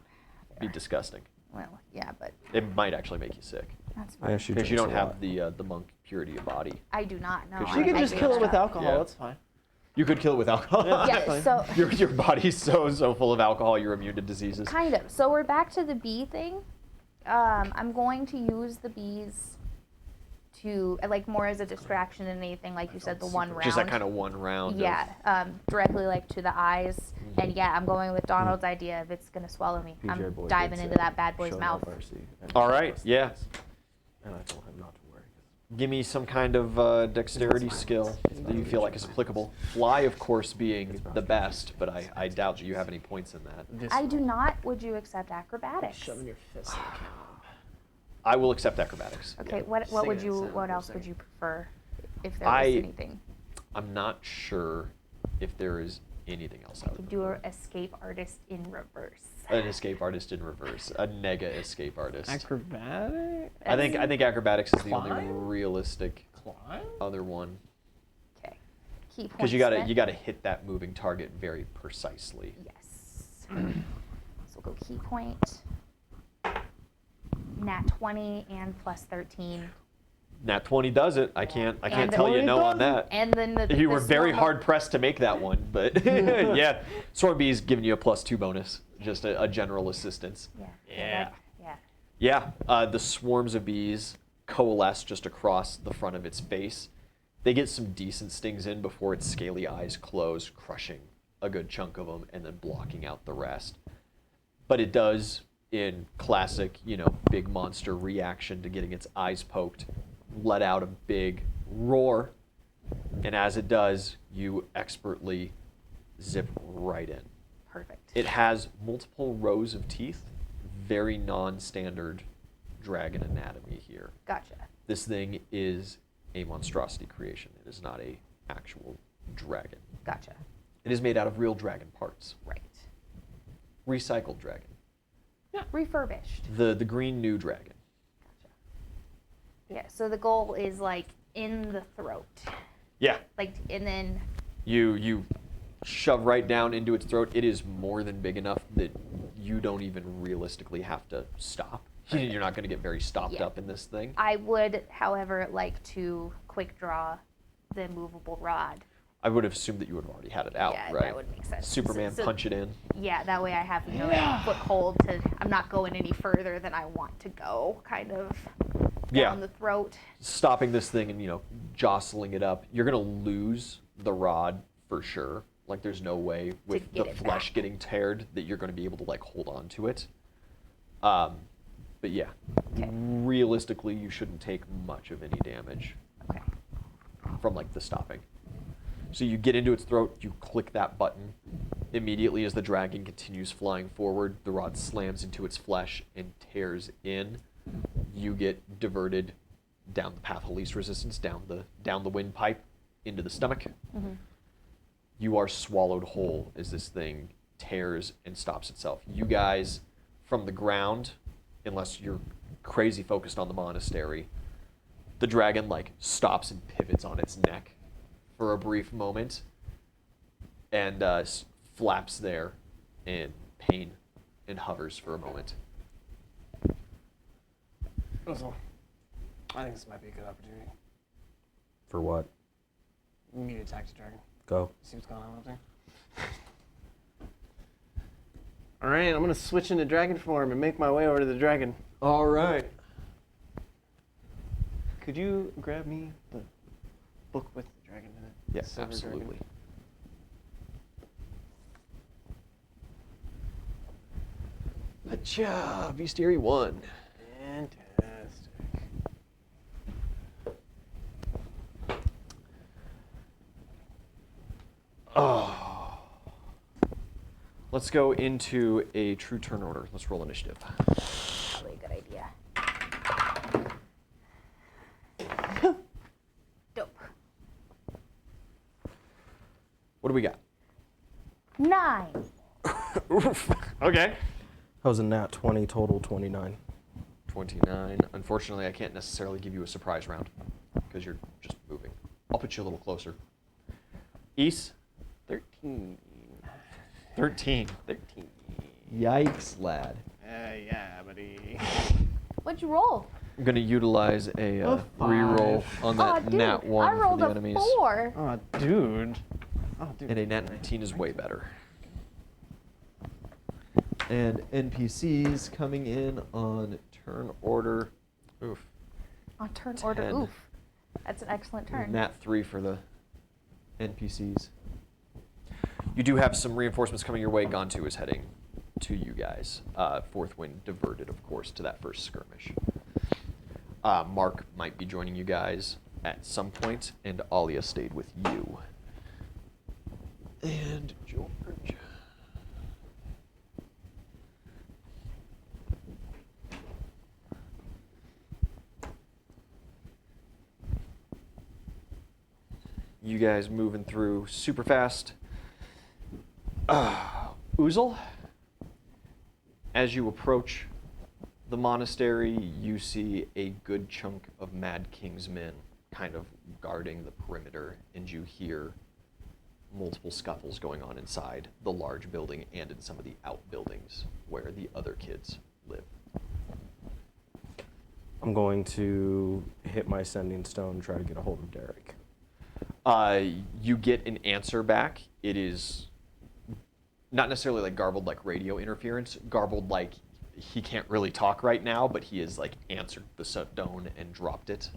Be disgusting. Well, yeah, but It might actually make you sick. that's Yeah, fine. she Because you drinks don't a lot. have the monk purity of body. I do not know. Because You I can like just the kill it with extra. alcohol. Yeah. That's fine. You could kill it with alcohol. Yeah, so Your body's so full of alcohol, you're immune to diseases. kind of. So we're back to the bee thing. I'm going to use the bees to like more as a distraction than anything. Like you said, the one round. Just that kind of one round. Yeah, directly like to the eyes. And yeah, I'm going with Donald's idea if it's gonna swallow me. PJ I'm boy diving did into say, that bad boy's "Show no mouth. mercy and All show right, us yeah. this." And I told him not to worry. Give me some kind of dexterity skill that you feel like is applicable. Fly, of course, being the best, but I doubt that you have any points in that. This I do not. Would you accept acrobatics? Shoving your fist in the camera. I will accept acrobatics. Okay. yeah. What Sing would it, you? sound What for a else would second. you prefer? If there was anything, I'm not sure if there is anything else I I could would do prefer. an escape artist in reverse. An escape artist in reverse. A nega escape artist. Acrobatic? I think acrobatics is the only Climb? realistic Climb? other one. Okay. Key point. Because you gotta hit that moving target very precisely. Yes. So we'll go key point. Nat 20 and plus 13. Nat 20 does it. I can't And tell you the- no on that. And then the. You were this very normal- hard pressed to make that one, but yeah, Storm Bee's giving you a +2 bonus, just a general assistance. Yeah. Yeah. Yeah. Yeah, the swarms of bees coalesce just across the front of its face. They get some decent stings in before its scaly eyes close, crushing a good chunk of them and then blocking out the rest. But it does, in classic, big monster reaction to getting its eyes poked, let out a big roar. And as it does, you expertly zip right in. Perfect. It has multiple rows of teeth, very non-standard dragon anatomy here. Gotcha. This thing is a monstrosity creation. It is not a actual dragon. Gotcha. It is made out of real dragon parts. Right. Recycled dragon. Refurbished. The green new dragon. Gotcha. Yeah. So the goal is like in the throat, Yeah. like, and then. You shove right down into its throat. It is more than big enough that you don't even realistically have to stop. You're not going to get very stopped Yeah. up in this thing. I would, however, like to quick draw the movable rod. I would have assumed that you would have already had it out, Yeah, right? that would make sense. Superman So- punch it in. Yeah, that way I have a foothold to. I'm not going any further than I want to go, kind of Yeah. down the throat. Stopping this thing and jostling it up, you're gonna lose the rod for sure. Like there's no way with get the it flesh back. getting teared that you're going to be able to like hold on to it. But yeah, Okay. realistically, you shouldn't take much of any damage Okay. from like the stopping. So you get into its throat, you click that button. Immediately as the dragon continues flying forward, the rod slams into its flesh and tears in. You get diverted down the path of least resistance, down the windpipe, into the stomach. Mm-hmm. You are swallowed whole as this thing tears and stops itself. You guys, from the ground, unless you're crazy focused on the monastery, the dragon like stops and pivots on its neck for a brief moment and flaps there in pain and hovers for a moment. Also, I think this might be a good opportunity. For what? Me to attack the dragon. Go. See what's going on up there. All right, I'm gonna switch into dragon form and make my way over to the dragon. All right. Could you grab me the book with the dragon in it? Yes, Silver absolutely. Dragon. Acha, Bestiary 1. Fantastic. Oh. Let's go into a true turn order. Let's roll initiative. Probably a good idea. Dope. What do we got? 9. Oof. Okay. That was a nat 20, total 29. 29. Unfortunately, I can't necessarily give you a surprise round because you're just moving. I'll put you a little closer. East? 13. 13. 13. Yikes, lad. Yeah, buddy. What'd you roll? I'm going to utilize a A reroll 5. on Oh, that dude, nat 1 I rolled for the a enemies. 4. Oh, dude. Oh, dude. And a nat 19 is way better. And NPCs coming in on turn order. Oof. On turn order. 10. Oof. That's an excellent turn. Nat 3 for the NPCs. You do have some reinforcements coming your way. Gontu is heading to you guys. Fourth Wind diverted, of course, to that first skirmish. Mark might be joining you guys at some point, and Alia stayed with you. And George. You guys moving through super fast. Uzel, as you approach the monastery, you see a good chunk of Mad King's men kind of guarding the perimeter, and you hear multiple scuffles going on inside the large building and in some of the outbuildings where the other kids live. I'm going to hit my sending stone and try to get a hold of Derek. You get an answer back. It is not necessarily like garbled like radio interference, garbled like he can't really talk right now, but he has like answered the stone and dropped it.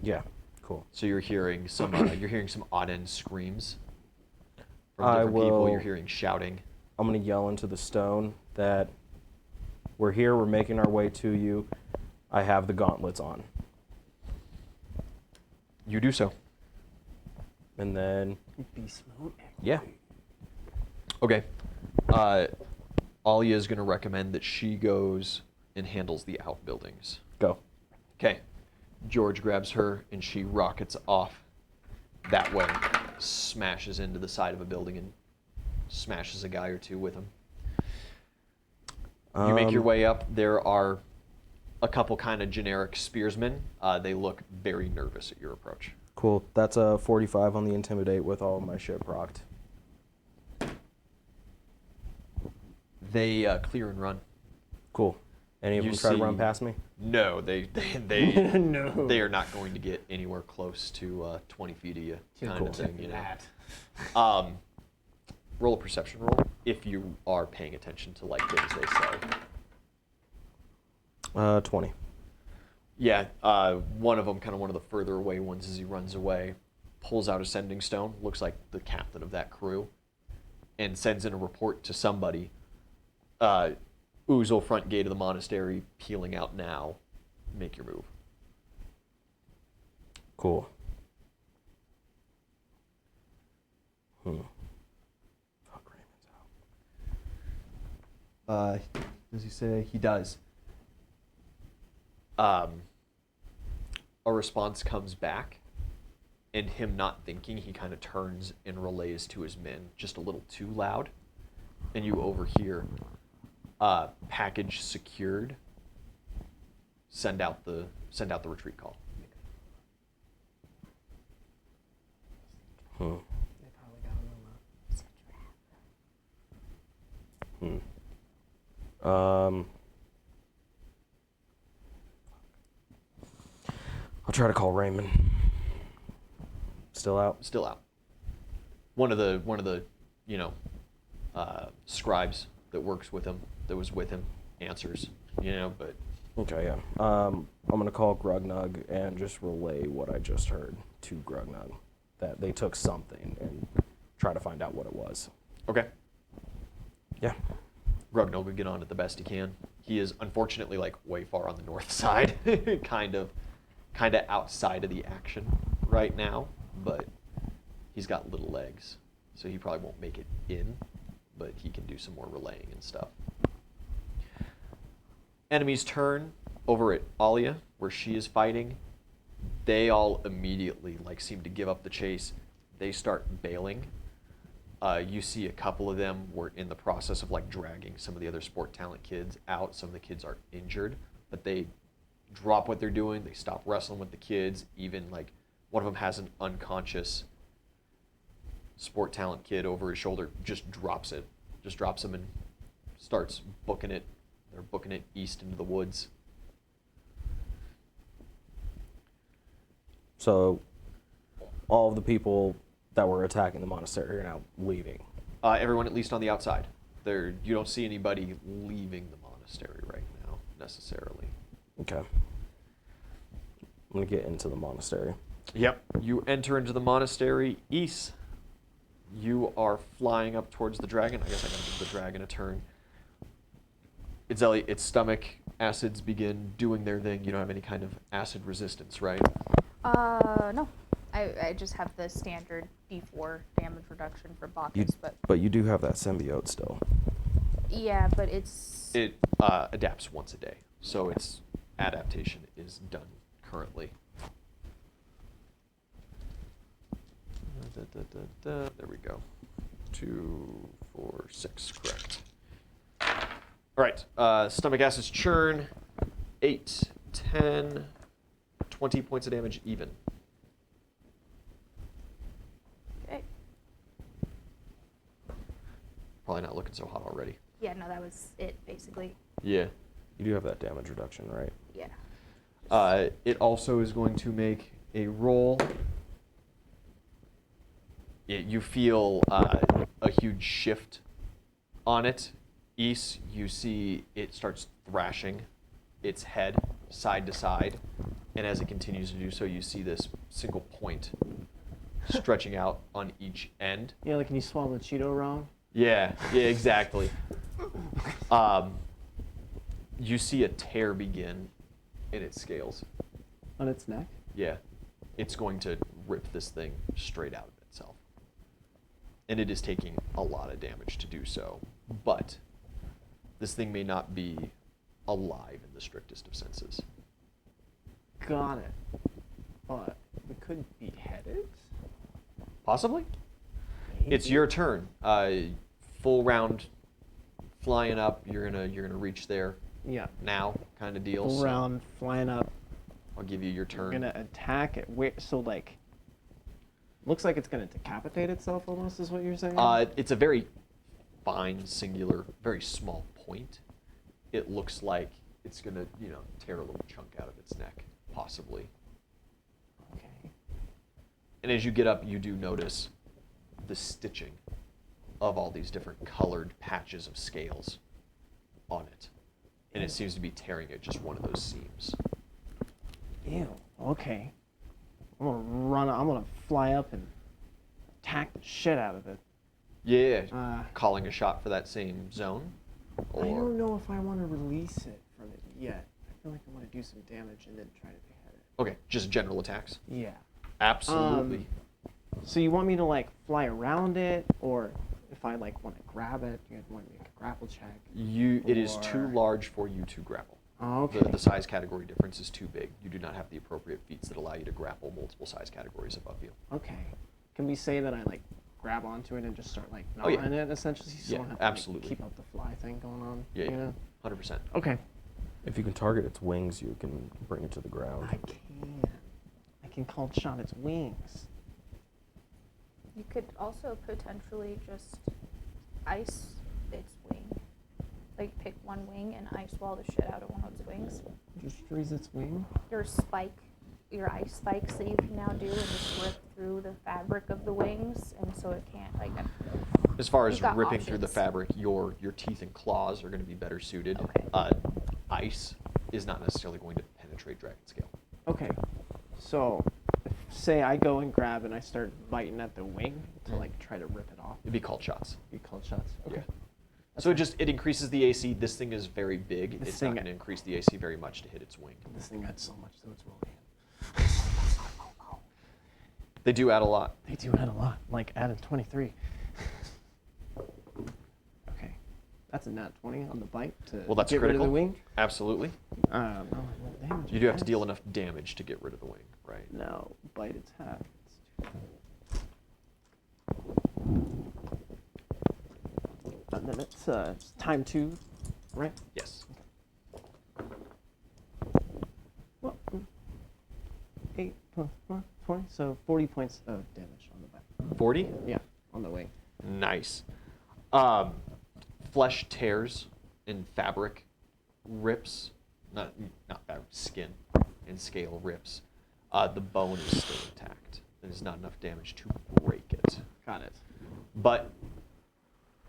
Yeah, cool. So you're hearing some odd end screams from I different people. will- You're hearing shouting. I'm going to yell into the stone that we're here, we're making our way to you. I have the gauntlets on. You do so. And then, Beast mode. yeah. Okay. Alia is going to recommend that she goes and handles the outbuildings. Go. Okay. George grabs her and she rockets off that way, smashes into the side of a building and smashes a guy or two with him. You make your way up. There are a couple kind of generic spearsmen. They look very nervous at your approach. Cool. That's a 45 on the Intimidate with all of my shit procced. They clear and run. Cool. Any of You them try to run see- past me? No, they No. they are not going to get anywhere close to 20 feet of you, kind Cool. of thing. You know. That. Roll a perception roll if you are paying attention to like things they say. 20. Yeah, one of them, kind of one of the further away ones, as he runs away, pulls out a sending stone, looks like the captain of that crew, and sends in a report to somebody. Ouzel, front gate of the monastery, peeling out now. Make your move. Cool. Fuck, Raymond's out. Does he say? He does. A response comes back, and him not thinking, he kind of turns and relays to his men, just a little too loud, and you overhear, package secured. Send out the retreat call. They probably got him on that. I'll try to call Raymond. Still out? Still out. One of the scribes that works with him, that was with him, answers. But Okay, yeah. I'm gonna call Grugnug and just relay what I just heard to Grugnug. That they took something and try to find out what it was. okay. Yeah. Grugnol would get on it the best he can. He is unfortunately like way far on the north side, kind of outside of the action right now, but he's got little legs, so he probably won't make it in, but he can do some more relaying and stuff. Enemy's turn over at Alia, where she is fighting. They all immediately seem to give up the chase. They start bailing. You see a couple of them were in the process of dragging some of the other sport talent kids out. Some of the kids are injured, but they drop what they're doing. They stop wrestling with the kids. Even one of them has an unconscious sport talent kid over his shoulder, just drops him and starts booking it. They're booking it east into the woods. So, all of the people that were attacking the monastery are now leaving. Everyone at least on the outside. You don't see anybody leaving the monastery right now, necessarily. Okay. I'm gonna get into the monastery. Yep. You enter into the monastery east. You are flying up towards the dragon. I guess I gotta give the dragon a turn. Its stomach acids begin doing their thing. You don't have any kind of acid resistance, right? No. I just have the standard D4 damage reduction for Bacchus, But you do have that symbiote still. yeah, but it Adapts once a day, so its adaptation is done currently. There we go. 2, 4, 6, correct. All right, stomach acids churn, 8, 10, 20 points of damage even. Okay. Probably not looking so hot already. Yeah, no, that was it basically. Yeah. You do have that damage reduction, right? Yeah. It also is going to make a roll. You feel a huge shift on it. East, you see it starts thrashing its head side to side, and as it continues to do so, you see this single point stretching out on each end. Yeah, can you swallow a Cheeto wrong? Yeah, exactly. You see a tear begin in its scales. On its neck? Yeah, it's going to rip this thing straight out of itself. And it is taking a lot of damage to do so, but this thing may not be alive in the strictest of senses. Got it. But we could behead it? Possibly. Maybe. It's your turn. Full round flying up. You're gonna reach there Yeah. now, kind of deal. Full so round, flying up. I'll give you your We're turn. gonna attack it. Looks like it's gonna decapitate itself almost, is what you're saying? It's a very fine, singular, very small point. It looks like it's gonna, tear a little chunk out of its neck, possibly. Okay. And as you get up, you do notice the stitching of all these different colored patches of scales on it. And it seems to be tearing at just one of those seams. Ew. Okay. I'm gonna fly up and attack the shit out of it. Yeah. Calling a shot for that same zone? I don't know if I want to release it from it yet. I feel like I want to do some damage and then try to behead it. Okay, just general attacks? Yeah. Absolutely. So you want me to like fly around it, or if I like want to grab it, you want to make a grapple check? It is too large for you to grapple. Oh, okay. The size category difference is too big. You do not have the appropriate feats that allow you to grapple multiple size categories above you. Okay. Can we say that I like grab onto it and just start like Oh, yeah. gnawing it essentially? So I don't have to, absolutely. Like, keep up the fly thing going on. Yeah, you yeah. know? 100%. Okay. If you can target its wings, you can bring it to the ground. I can. I can cold shot its wings. You could also potentially just ice its wing. Like pick one wing and ice wall the shit out of one of its wings. Just freeze its wing. Your ice spikes that you can now do and just rip through the fabric of the wings, and so it can't like. As far as You've got ripping through the options. fabric, your teeth and claws are going to be better suited. Okay. Ice is not necessarily going to penetrate dragon scale. Okay. So, say I go and grab and I start biting at the wing to like try to rip it off. It'd be called shots. You called shots. Okay. Yeah. So it increases the AC. This thing is very big. This It's thing- not going to increase the AC very much to hit its wing. This thing adds so much to its rolling. They do add a lot. They do add a lot. Like added 23. Okay. That's a nat 20 on the bite to Well, that's get rid of critical. the wing. Absolutely. Well, what damage You do have it to deal has. enough damage to get rid of the wing, right? No, bite attack. And then it's time 2, right? Yes. Well, 8 plus 4, 20, so 40 points of damage on the bite. 40? Yeah, on the wing. Nice. Flesh tears and fabric rips, not fabric, skin and scale rips. The bone is still intact. There's not enough damage to break it. Got it. But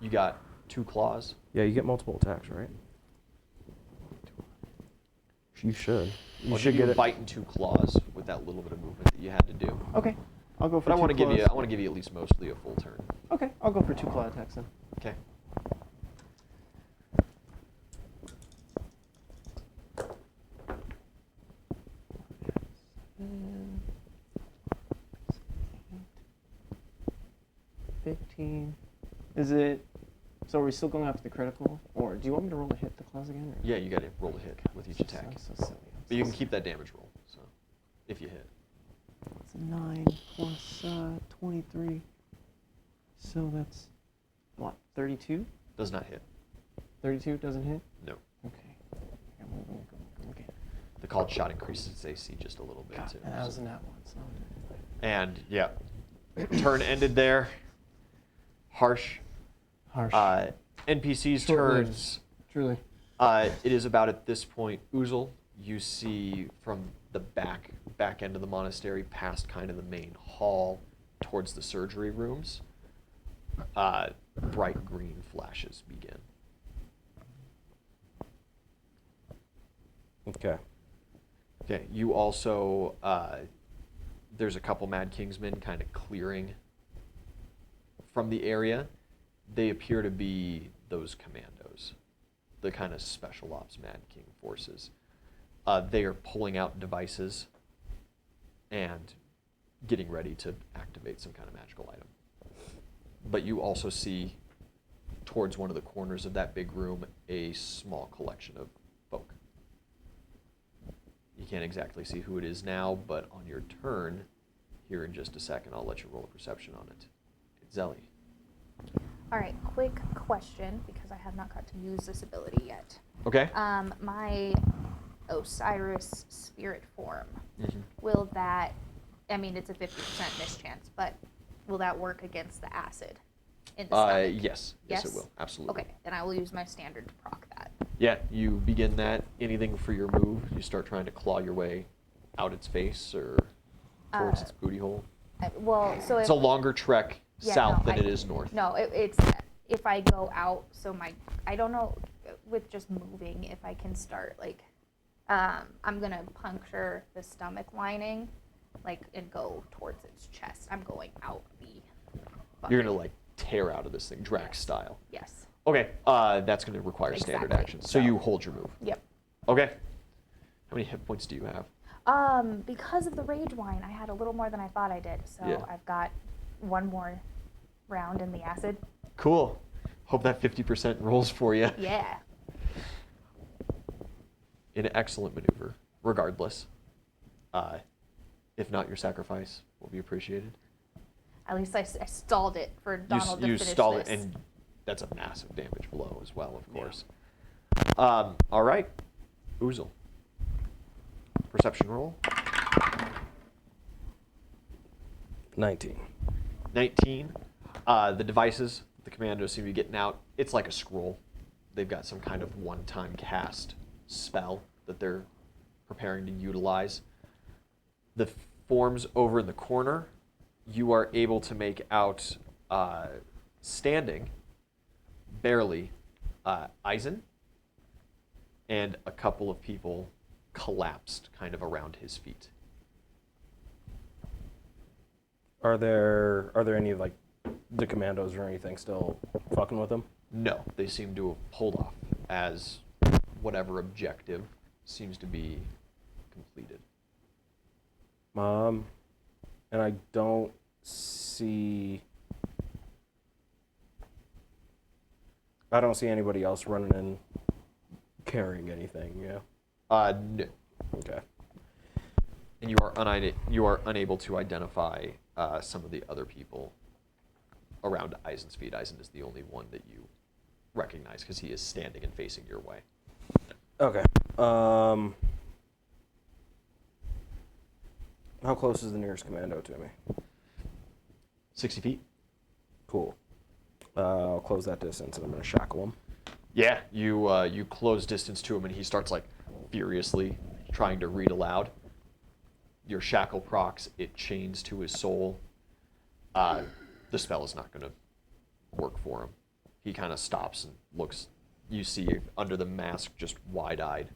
you got 2 claws. Yeah, you get multiple attacks, right? You should. You should get it. Bite and 2 claws with that little bit of movement that you had to do. Okay, I'll go for But I two want to give you claws. I want to give you at least mostly a full turn. Okay, I'll go for 2 claw attacks then. Okay. Mm, 15. Is it? So are we still going after the critical, or do you want me to roll a hit the claws again? Or? Yeah, you got to roll a hit with each attack. So silly. But you can keep that damage roll, so if you hit. It's a 9 plus 23. So that's what? 32. Does not hit. 32 doesn't hit. No. Okay. Okay. The called shot increases its AC just a little bit too. That was in that one. So. And yeah, turn ended there. Harsh. Harsh. NPC's Short-lived. turns. Truly. It is about at this point, Oozle, you see from the back end of the monastery, past kind of the main hall, towards the surgery rooms, bright green flashes begin. Okay. Okay, you also, there's a couple Mad Kingsmen kind of clearing from the area. They appear to be those commandos, the kind of special ops Mad King forces. They are pulling out devices and getting ready to activate some kind of magical item. But you also see towards one of the corners of that big room a small collection of folk. You can't exactly see who it is now, but on your turn, here in just a second, I'll let you roll a perception on it. It's Zelly. All right, quick question because I have not got to use this ability yet. Okay. My Osiris spirit form, Mm-hmm. will that, I mean, it's a 50% mischance, but will that work against the acid in the stomach? Yes, it Yes? will. Absolutely. Okay, then I will use my standard to proc that. Yeah, you begin that. Anything for your move? You start trying to claw your way out its face or towards its booty hole. Well, so It's a longer trek south than it is north. No, it's if I go out, so I don't know, with just moving, if I can start, like, I'm going to puncture the stomach lining like, and go towards its chest. I'm going out the You're bucket. gonna like tear out of this thing, Drax style. Yes. Okay, that's gonna require standard Exactly. action. So you hold your move. Yep. Okay. How many hit points do you have? Because of the rage wine, I had a little more than I thought I did. So Yeah. I've got one more round in the acid. Cool. Hope that 50% rolls for you. Yeah. An excellent maneuver, regardless. If not, your sacrifice will be appreciated. At least I stalled it for Donald to You finish stall this. it, and that's a massive damage blow as well, of course. All right, Oozle. Perception roll. 19. 19. The devices the commandos seem to be getting out. It's like a scroll. They've got some kind of one-time cast spell that they're preparing to utilize. The forms over in the corner, you are able to make out standing, barely, Eisen, and a couple of people collapsed kind of around his feet. Are there any like the commandos or anything still fucking with him? No, they seem to have pulled off as whatever objective seems to be completed. And I don't see anybody else running in carrying anything, yeah. No. Okay. And you are unable to identify some of the other people around Eisen's feet. Eisen is the only one that you recognize because he is standing and facing your way. Okay. How close is the nearest commando to me? 60 feet? Cool. I'll close that distance and I'm gonna shackle him. Yeah, you close distance to him and he starts like furiously trying to read aloud. Your shackle procs, it chains to his soul. The spell is not going to work for him. He kind of stops and looks. You see under the mask just wide-eyed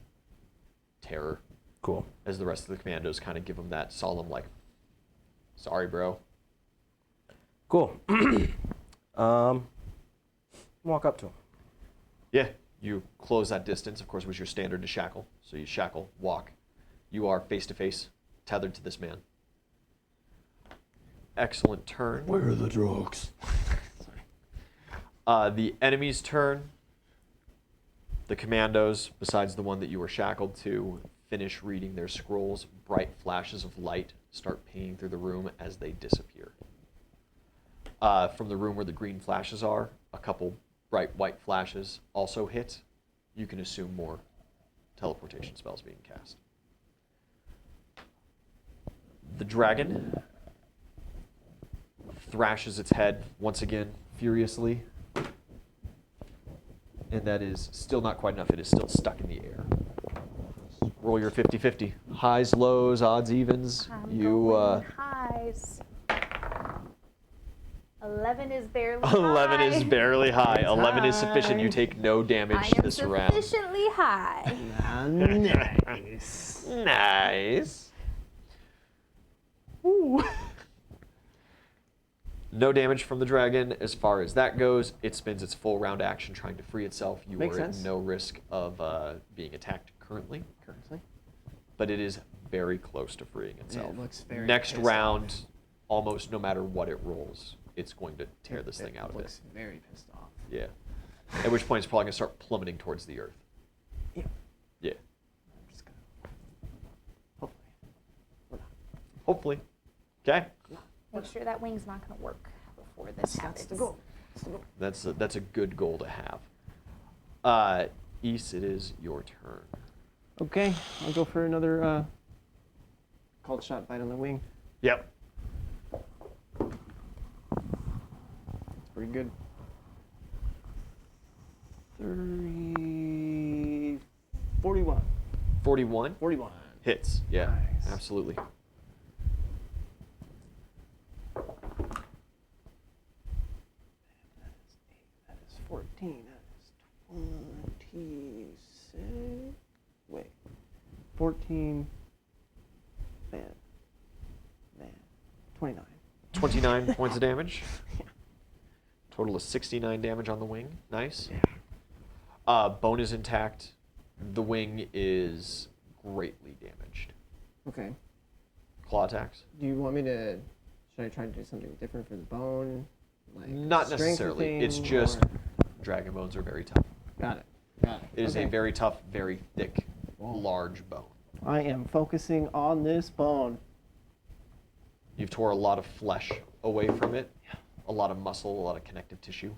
terror. Cool. As the rest of the commandos kind of give him that solemn like, sorry, bro. Cool. Walk up to him. Yeah, you close that distance. Of course, it was your standard to shackle. So you shackle, walk. You are face-to-face, tethered to this man. Excellent turn. Where are the drugs? The enemy's turn. The commandos, besides the one that you were shackled to, finish reading their scrolls. Bright flashes of light start pinging through the room as they disappear. From the room where the green flashes are, a couple bright white flashes also hit. You can assume more teleportation spells being cast. The dragon thrashes its head once again furiously. And that is still not quite enough. It is still stuck in the air. Roll your 50-50. Highs, lows, odds, evens. I'm going highs. 11 is barely 11 is high. barely high. It's 11 is high. sufficient. You take no damage I am this round. sufficiently high. Nice. Nice. Ooh. No damage from the dragon as far as that goes. It spends its full round action trying to free itself. You Makes are sense. at no risk of being attacked currently, Currently. but it is very close to freeing itself. it looks very Next pissed round, off. almost no matter what it rolls, it's going to tear this thing out of it. Looks very pissed off. Yeah. At which point it's probably going to start plummeting towards the earth. Yeah. Yeah. I'm just gonna. Hopefully. We're not. Hopefully. Okay. Make sure that wing's not going to work before this happens. That's the goal. That's the goal. That's a good goal to have. Ys, it is your turn. Okay, I'll go for another called shot bite on the wing. Yep. It's pretty good. 41. 41 41. hits. Yeah, Nice. absolutely. That is 14. That is 26. Wait. 14. Man. 29. 29 points of damage. Total of 69 damage on the wing. Nice. Bone is intact. The wing is greatly damaged. Okay. Claw attacks? Do you want me to? Should I try to do something different for the bone? Like Not strength necessarily. thing, It's just or- dragon bones are very tough. Got it. It is a Okay. very tough, very thick, Whoa. large bone. I am focusing on this bone. You've tore a lot of flesh away from it, a lot of muscle, a lot of connective tissue.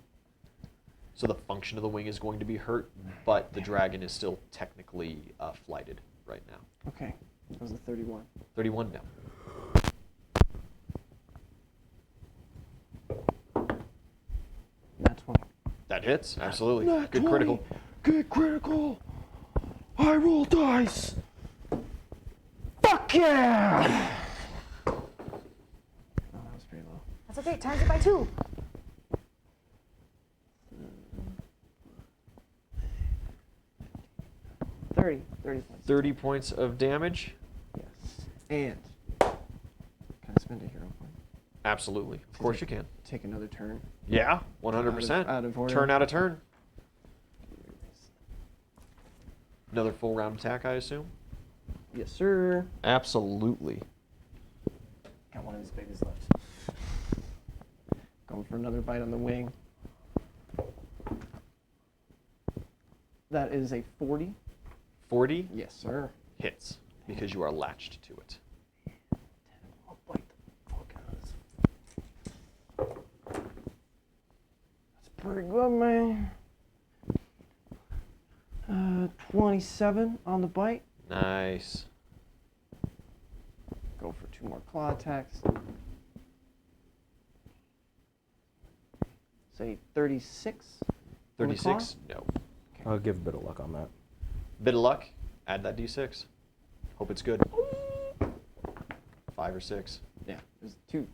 So the function of the wing is going to be hurt, but the dragon is still technically flighted right now. Okay. That was a 31. 31 now. Not 20. That hits, absolutely. Not Good 20. critical. Good critical. I roll dice. Fuck yeah! Oh, that was pretty low. That's okay. Times it by 2. Thirty points. 30 points of damage? Yes. And can I spend a hero point? Absolutely. Of course you can. Take another turn. Yeah, 100%. Out of order. Turn out of turn. Another full round attack, I assume? Yes, sir. Absolutely. Got one of his babies left. Going for another bite on the wing. That is a 40. 40 Yes, sir. hits because you are latched to it. I'll bite the fuck out of this. That's pretty good, man. 27 on the bite. Nice. Go for 2 more claw attacks. Say 36. on the claw. 36? No. I'll give a bit of luck on that. Bit of luck. Add that d6. Hope it's good. 5 or 6. Yeah, there's 2.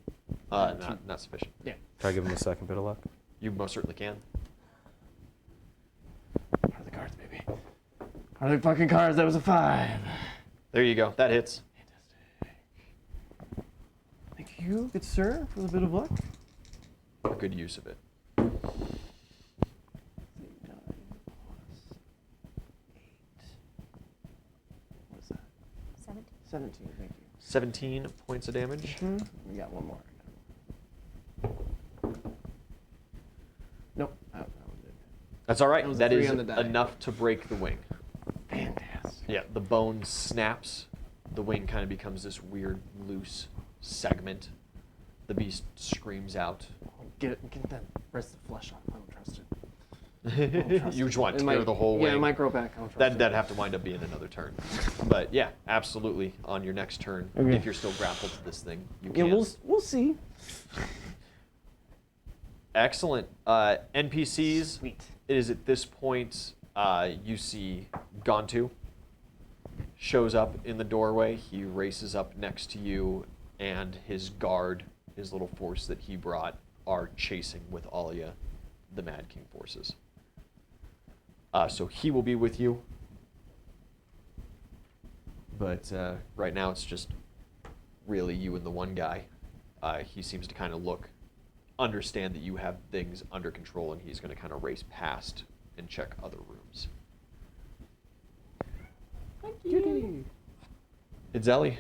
Not sufficient. Yeah. Try give him a second bit of luck. You most certainly can. Are the cards, baby? Are the fucking cards? That was a 5. There you go. That hits. Fantastic. Thank you, good sir, for the bit of luck. A good use of it. 9 plus 8. What is that? 17. 17, thank you. 17 points of damage. We got one more. Nope, that one did. That's all right. That was a That 3 is on the die. enough to break the wing. Fantastic. Yeah, the bone snaps. The wing kind of becomes this weird, loose segment. The beast screams out. Get that rest of the flesh off. I don't trust it. You just want It to tear might- the whole wing. Yeah, it might grow back. I don't trust it. That'd have to wind up being another turn. But yeah, absolutely. On your next turn, Okay. if you're still grappled to this thing, you Yeah, can. we'll see. Excellent. NPCs. Sweet. It is at this point you see Gontu shows up in the doorway. He races up next to you, and his guard, his little force that he brought, are chasing with Alia, the Mad King forces. So he will be with you. But right now it's just really you and the one guy. He seems to kind of understand that you have things under control, and he's going to kind of race past and check other rooms. It's Ellie.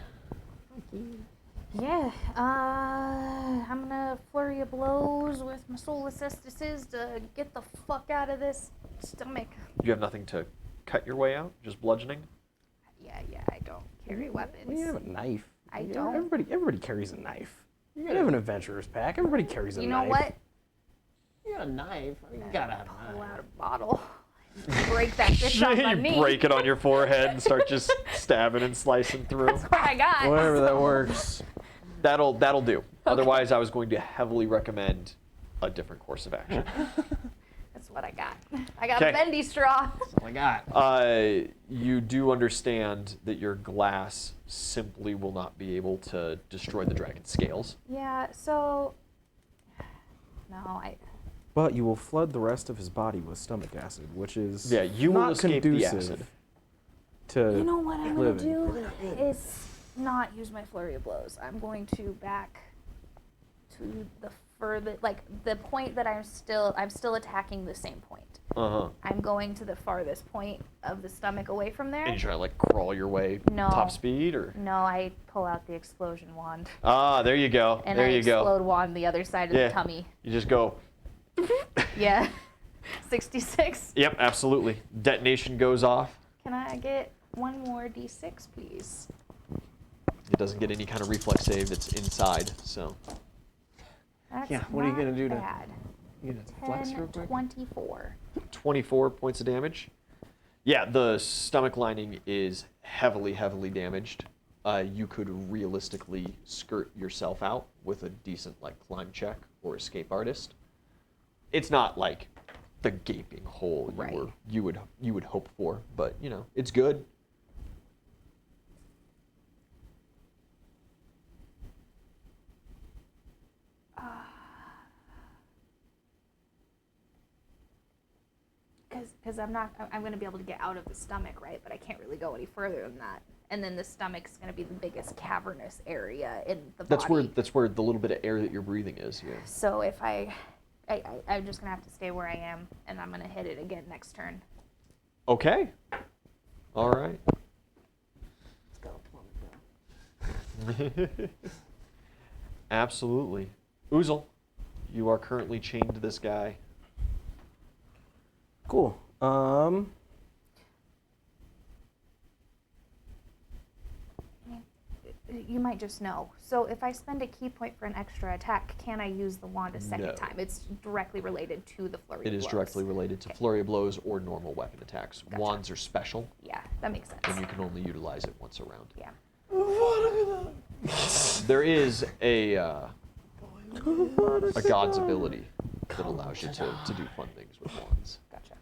Yeah, I'm gonna flurry of blows with my soulless essences to get the fuck out of this stomach. You have nothing to cut your way out? Just bludgeoning? Yeah, I don't carry weapons. You have a knife. I Yeah, don't. Everybody carries a knife. You have an adventurer's pack. Everybody carries a You knife. know what? You got a knife. You gotta have a Pull knife. out a bottle. Break that bitch off my You knee. break it on your forehead and start just stabbing and slicing through. That's what I got. Whatever that works. That'll do. Otherwise, I was going to heavily recommend a different course of action. That's what I got. I got Okay. a bendy straw. That's all I got. You do understand that your glass simply will not be able to destroy the dragon's scales. Yeah, so... No, But you will flood the rest of his body with stomach acid, which is Yeah, you will not escape the conducive acid. to You know what I'm gonna living. do is not use my flurry of blows. I'm going to back to the further, like the point that I'm still attacking the same point. Uh-huh. I'm going to the farthest point of the stomach away from there. And you try to like crawl your way No. top speed, or? No, I pull out the explosion wand. Ah, there you go. And there I you explode go. wand the other side of Yeah. the tummy. You just go. Yeah. 66. Yep, absolutely. Detonation goes off. Can I get one more d6, please? It doesn't get any kind of reflex save. It's inside, so. That's Yeah, what are you not gonna do to- bad. You gonna flex real 10, quick? 24. 24 points of damage. Yeah, the stomach lining is heavily, heavily damaged. You could realistically skirt yourself out with a decent like climb check or escape artist. It's not like the gaping hole Right. you would hope for, but you know it's good. Because I'm going to be able to get out of the stomach, right? But I can't really go any further than that. And then the stomach's going to be the biggest cavernous area in the body. That's where the little bit of air that you're breathing is. Yeah. So if I'm just going to have to stay where I am, and I'm going to hit it again next turn. Okay. All right. Let's go. Plummet down. Absolutely. Oozle, you are currently chained to this guy. Cool. You might just know. So if I spend a key point for an extra attack, can I use the wand a second No. time? It's directly related to the flurry It of is blows. directly related to flurry of blows or normal weapon attacks. Gotcha. Wands are special, Yeah, that makes sense. and you can only utilize it once around. Yeah. There is a god's ability that allows you to do fun things with wands, Gotcha.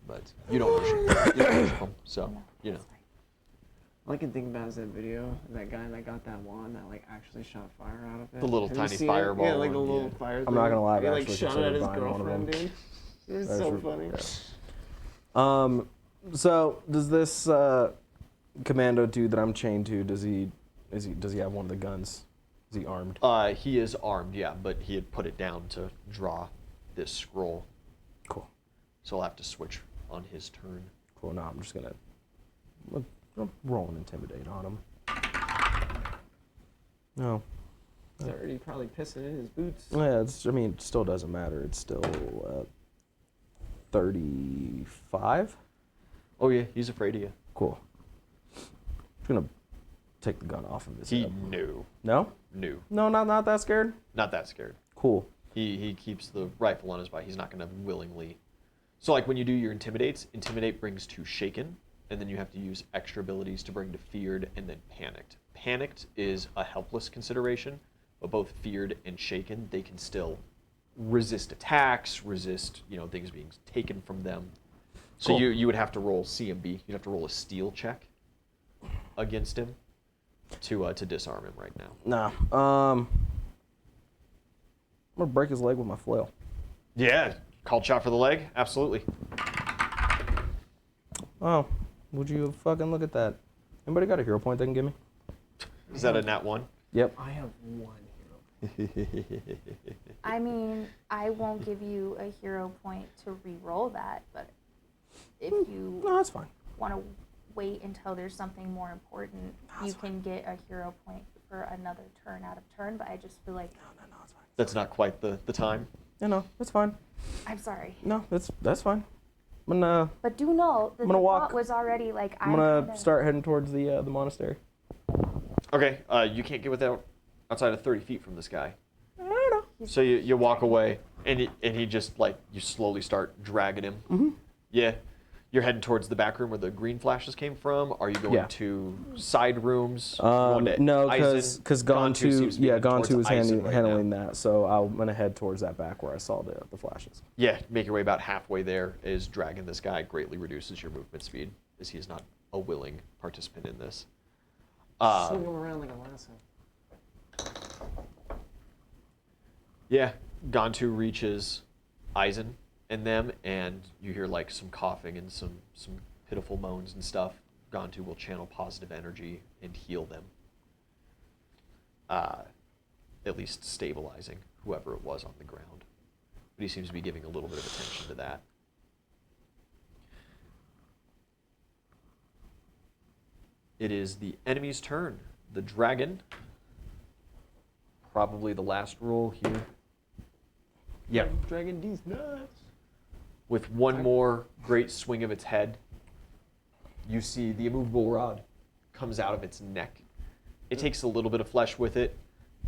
but you don't worship them, so No, you know. that's fine. All I can think about is that video, that guy that got that wand that like actually shot fire out of it. The little Have you tiny seen it? fireball Yeah, like the one, little yeah. fire. I'm not thing. gonna lie, I've He like actually shot it at his considered buying one of girlfriend, them. dude. It was That's so re- funny. yeah. So does this commando dude that I'm chained to? Does he have one of the guns? Is he armed? He is armed, yeah, but he had put it down to draw this scroll, Cool. so I'll have to switch on his turn. Cool. No, I'm just gonna roll an intimidate on him. No. He's already probably pissing in his boots. Yeah, it still doesn't matter. It's still 35. Oh yeah, he's afraid of you. Cool. Just gonna take the gun off of his He head. knew. No? No, not that scared. Not that scared. Cool. He keeps the rifle on his back. He's not going to willingly. So like when you do your intimidate brings to shaken, and then you have to use extra abilities to bring to feared and then panicked. Panicked is a helpless consideration, but both feared and shaken, they can still resist attacks, resist things being taken from them. So Cool. you would have to roll CMB. You'd have to roll a steel check against him to disarm him right now. Nah. I'm gonna break his leg with my flail. Yeah, called shot for the leg. Absolutely. Oh, would you fucking look at that? Anybody got a hero point they can give me? Is that a nat one? Yep. I have one hero. I mean, I won't give you a hero point to re-roll that, but if you No, that's fine. want to wait until there's something more important, you can get a hero point for another turn out of turn, but I just feel like, No, it's fine. That's not quite the time. No, that's fine. I'm sorry. No, that's fine. I'm gonna But do know that I'm gonna the walk- thought was already like, I'm gonna start heading towards the monastery. Okay, you can't get outside of 30 feet from this guy. I don't know. So you walk away, and he just you slowly start dragging him. Mm-hmm. Yeah, you're heading towards the back room where the green flashes came from. Are you going Yeah. to side rooms? Going to No, Eisen? because Gontu seems to be heading towards Gontu was Eisen right handling now. that, so I'm gonna head towards that back where I saw the flashes. Yeah, make your way about halfway there. Is dragging this guy greatly reduces your movement speed, as he is not a willing participant in this. Swing him around like a lasso. Yeah, Gontu reaches Eisen and them, and you hear some coughing and some pitiful moans and stuff. Gontu will channel positive energy and heal them. at least stabilizing whoever it was on the ground. But he seems to be giving a little bit of attention to that. It is the enemy's turn. The dragon, probably the last roll here. Yep. Dragon D's nuts. With one more great swing of its head, you see the immovable rod comes out of its neck. It takes a little bit of flesh with it.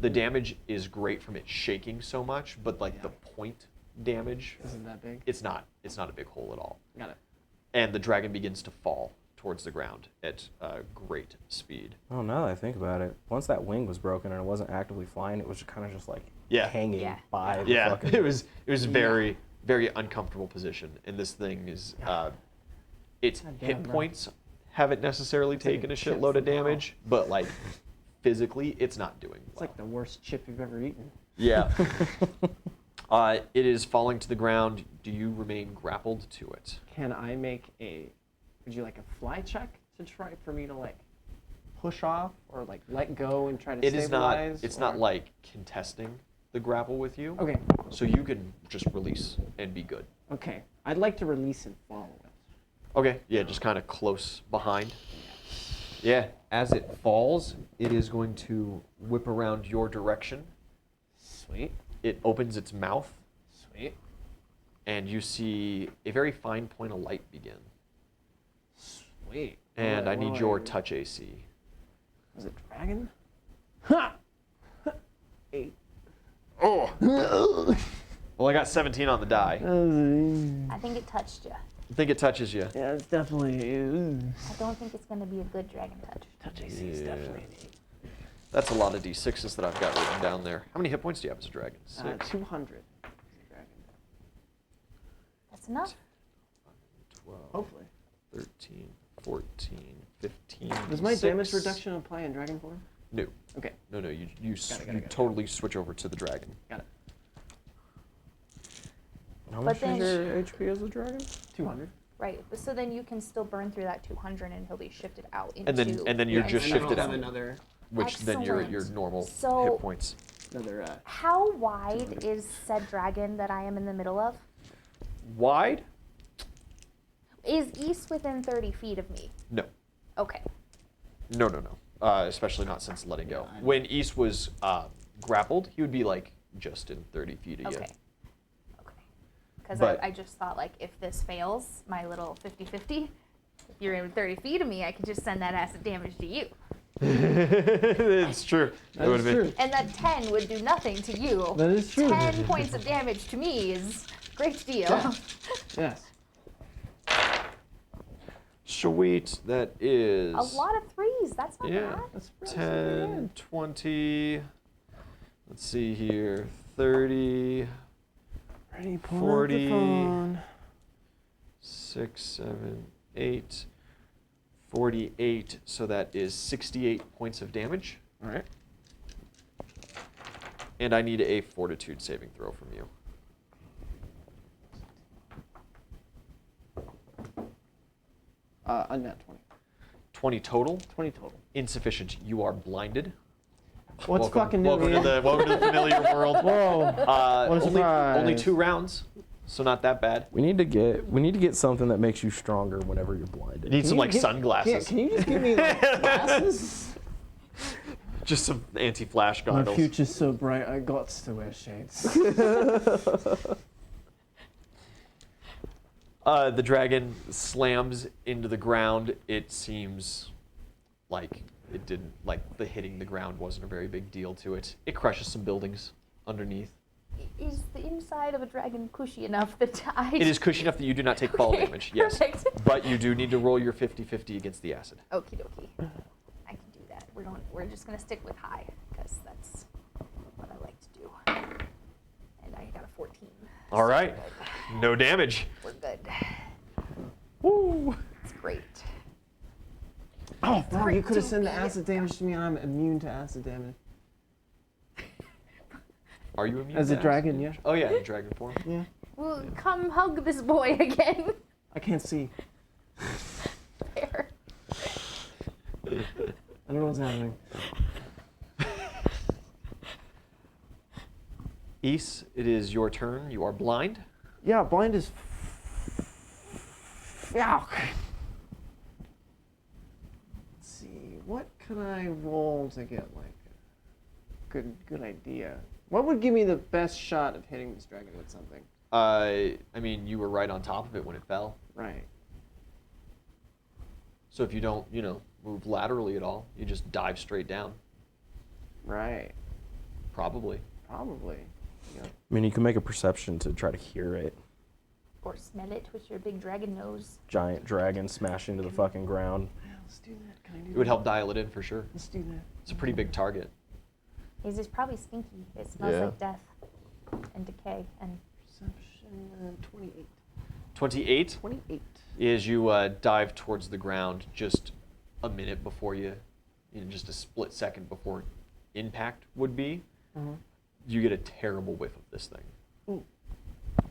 The damage is great from it shaking so much, but like the point damage, Isn't that big? it's not a big hole at all. Got it. And the dragon begins to fall towards the ground at great speed. Oh, now that I think about it, once that wing was broken and it wasn't actively flying, it was kind of just like Yeah. hanging Yeah. by the Yeah, fucking... it was very, very uncomfortable position. And this thing is, its God hit damn, bro. points haven't necessarily It's like taken a a chip shitload of from hell. damage, but like physically, it's not doing It's well. like the worst chip you've ever eaten. Yeah. It is falling to the ground. Do you remain grappled to it? Can I make a, would you like a fly check to try for me to like push off or like let go and try to It is not. stabilize? It's or- not like contesting the grapple with you. Okay, So you can just release and be good. okay. I'd like to release and follow it. Okay. Yeah, just kind of close behind. Yeah. As it falls, it is going to whip around your direction. Sweet, It opens its mouth, sweet, and you see a very fine point of light begin. sweet. And What- I need what your do touch AC. Is it dragon? Ha! 8. Oh. Well, I got 17 on the die. I think it touched you. I think it touches you. Yeah, it's definitely. I don't think it's going to be a good dragon touch. Touch AC is Yeah. definitely an 8. That's a lot of D6s that I've got written down there. How many hit points do you have as a dragon? 6, 200. Dragon. That's enough. 12, Hopefully. 13, 14, 15. Does my damage 6. reduction apply in dragon form? No. Okay, No, you Got it. totally switch over to the dragon. got it. How But much then- is your HP as a dragon? 200. Right. But so then you can still burn through that 200 and he'll be shifted out into. And then you're your just next shifted level. out. Another, Which then your Excellent. normal So- hit points. another. How wide is said dragon that I am in the middle of? Wide? Is East within 30 feet of me? No. Okay. No. Especially not since letting go. Yeah, I know. When East was grappled, he would be like just in 30 feet of you. Okay. Okay. Because But- I just thought, like, if this fails, my little 50-50, if you're in 30 feet of me, I could just send that acid damage to you. It's true. That is true. And that 10 would do nothing to you. That is true. 10 points of damage to me is a great deal. Yeah. Yes. Sweet. That is. A lot of threes. That's not Yeah. bad. That's 10, 20. Let's see here. 30, Ready, pull 40. out the phone. 6, 7, 8, 48. So that is 68 points of damage. All right. And I need a fortitude saving throw from you. Unnat 20. 20 total. 20 total. Insufficient. You are blinded. What's fucking new, welcome to man? welcome to the familiar world. Whoa. What a Only surprise. 2 rounds, so not that bad. We need to get something that makes you stronger whenever you're blinded. You need some like Can sunglasses. you just give me like glasses? Just some anti-flash My goggles. future's so bright, I got to wear shades. The dragon slams into the ground. It seems like it didn't, like the hitting the ground wasn't a very big deal to it. It crushes some buildings underneath. Is the inside of a dragon cushy enough that I... It is cushy enough that you do not take fall Okay, damage, yes. perfect. But you do need to roll your 50-50 against the acid. Okie dokie. I can do that. We're just gonna stick with high, because that's what I like to do. And I got a 14. All right. No damage. We're good. Woo! It's great. Oh, bro, you could have Pretty sent the big. acid damage to me and I'm immune to acid damage. Are you immune As to a acid dragon, damage? yeah. Oh yeah, in dragon form. Yeah. Well, come hug this boy again. I can't see. There. I don't know what's happening. Ys, it is your turn. You are blind. Yeah, blind is. Yeah. Let's see. What can I roll to get like a good idea? What would give me the best shot of hitting this dragon with something? I mean, you were right on top of it when it fell. Right. So if you don't, move laterally at all, you just dive straight down. Right. Probably. Probably. Yeah. I mean, you can make a perception to try to hear it. Or smell it with your big dragon nose. Giant dragon smash into the fucking ground. Yeah, let's do that. Can I do It would that? help dial it in for sure. Let's do that. It's a pretty big target. It's probably stinky. It smells Yeah. like death and decay and Perception 28. 28 28. is you dive towards the ground just a minute before just a split second before impact would be. You get a terrible whiff of this thing. Ooh.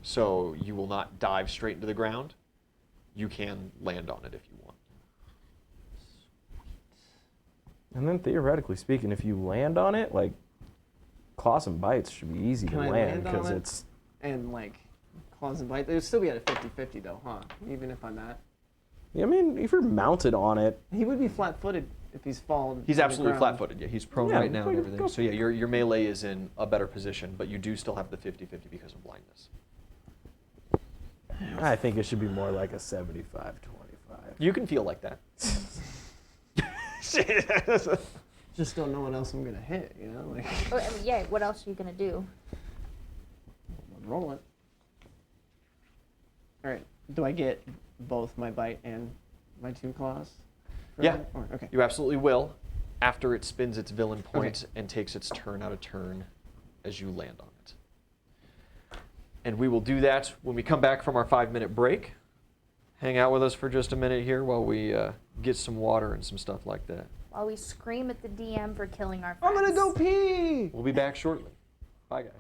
So you will not dive straight into the ground. You can land on it if you want. And then theoretically speaking, if you land on it, like claws and bites should be easy Can to I land land on because it? it's. And like claws and bite, they'd still be at a 50-50 though, huh? Even if I'm at. I mean, if you're mounted on it, He would be flat-footed if he's fallen. He's to the absolutely ground. flat-footed. Yeah, he's prone Yeah, right now and go- everything. go- So yeah, your melee is in a better position, but you do still have the 50-50 because of blindness. I think it should be more like a 75-25. You can feel like that. Just don't know what else I'm gonna hit, you know? Like, oh, I mean, yeah. What else are you gonna do? roll it. All right. Do I get both my bite and my 2 claws? for Yeah. that? Or- okay. You absolutely will, after it spins its villain point and takes its turn out of turn as you land on it. And we will do that when we come back from our 5-minute break. Hang out with us for just a minute here while we get some water and some stuff like that. While we scream at the DM for killing our I'm friends. gonna go pee. We'll be back shortly. Bye, guys.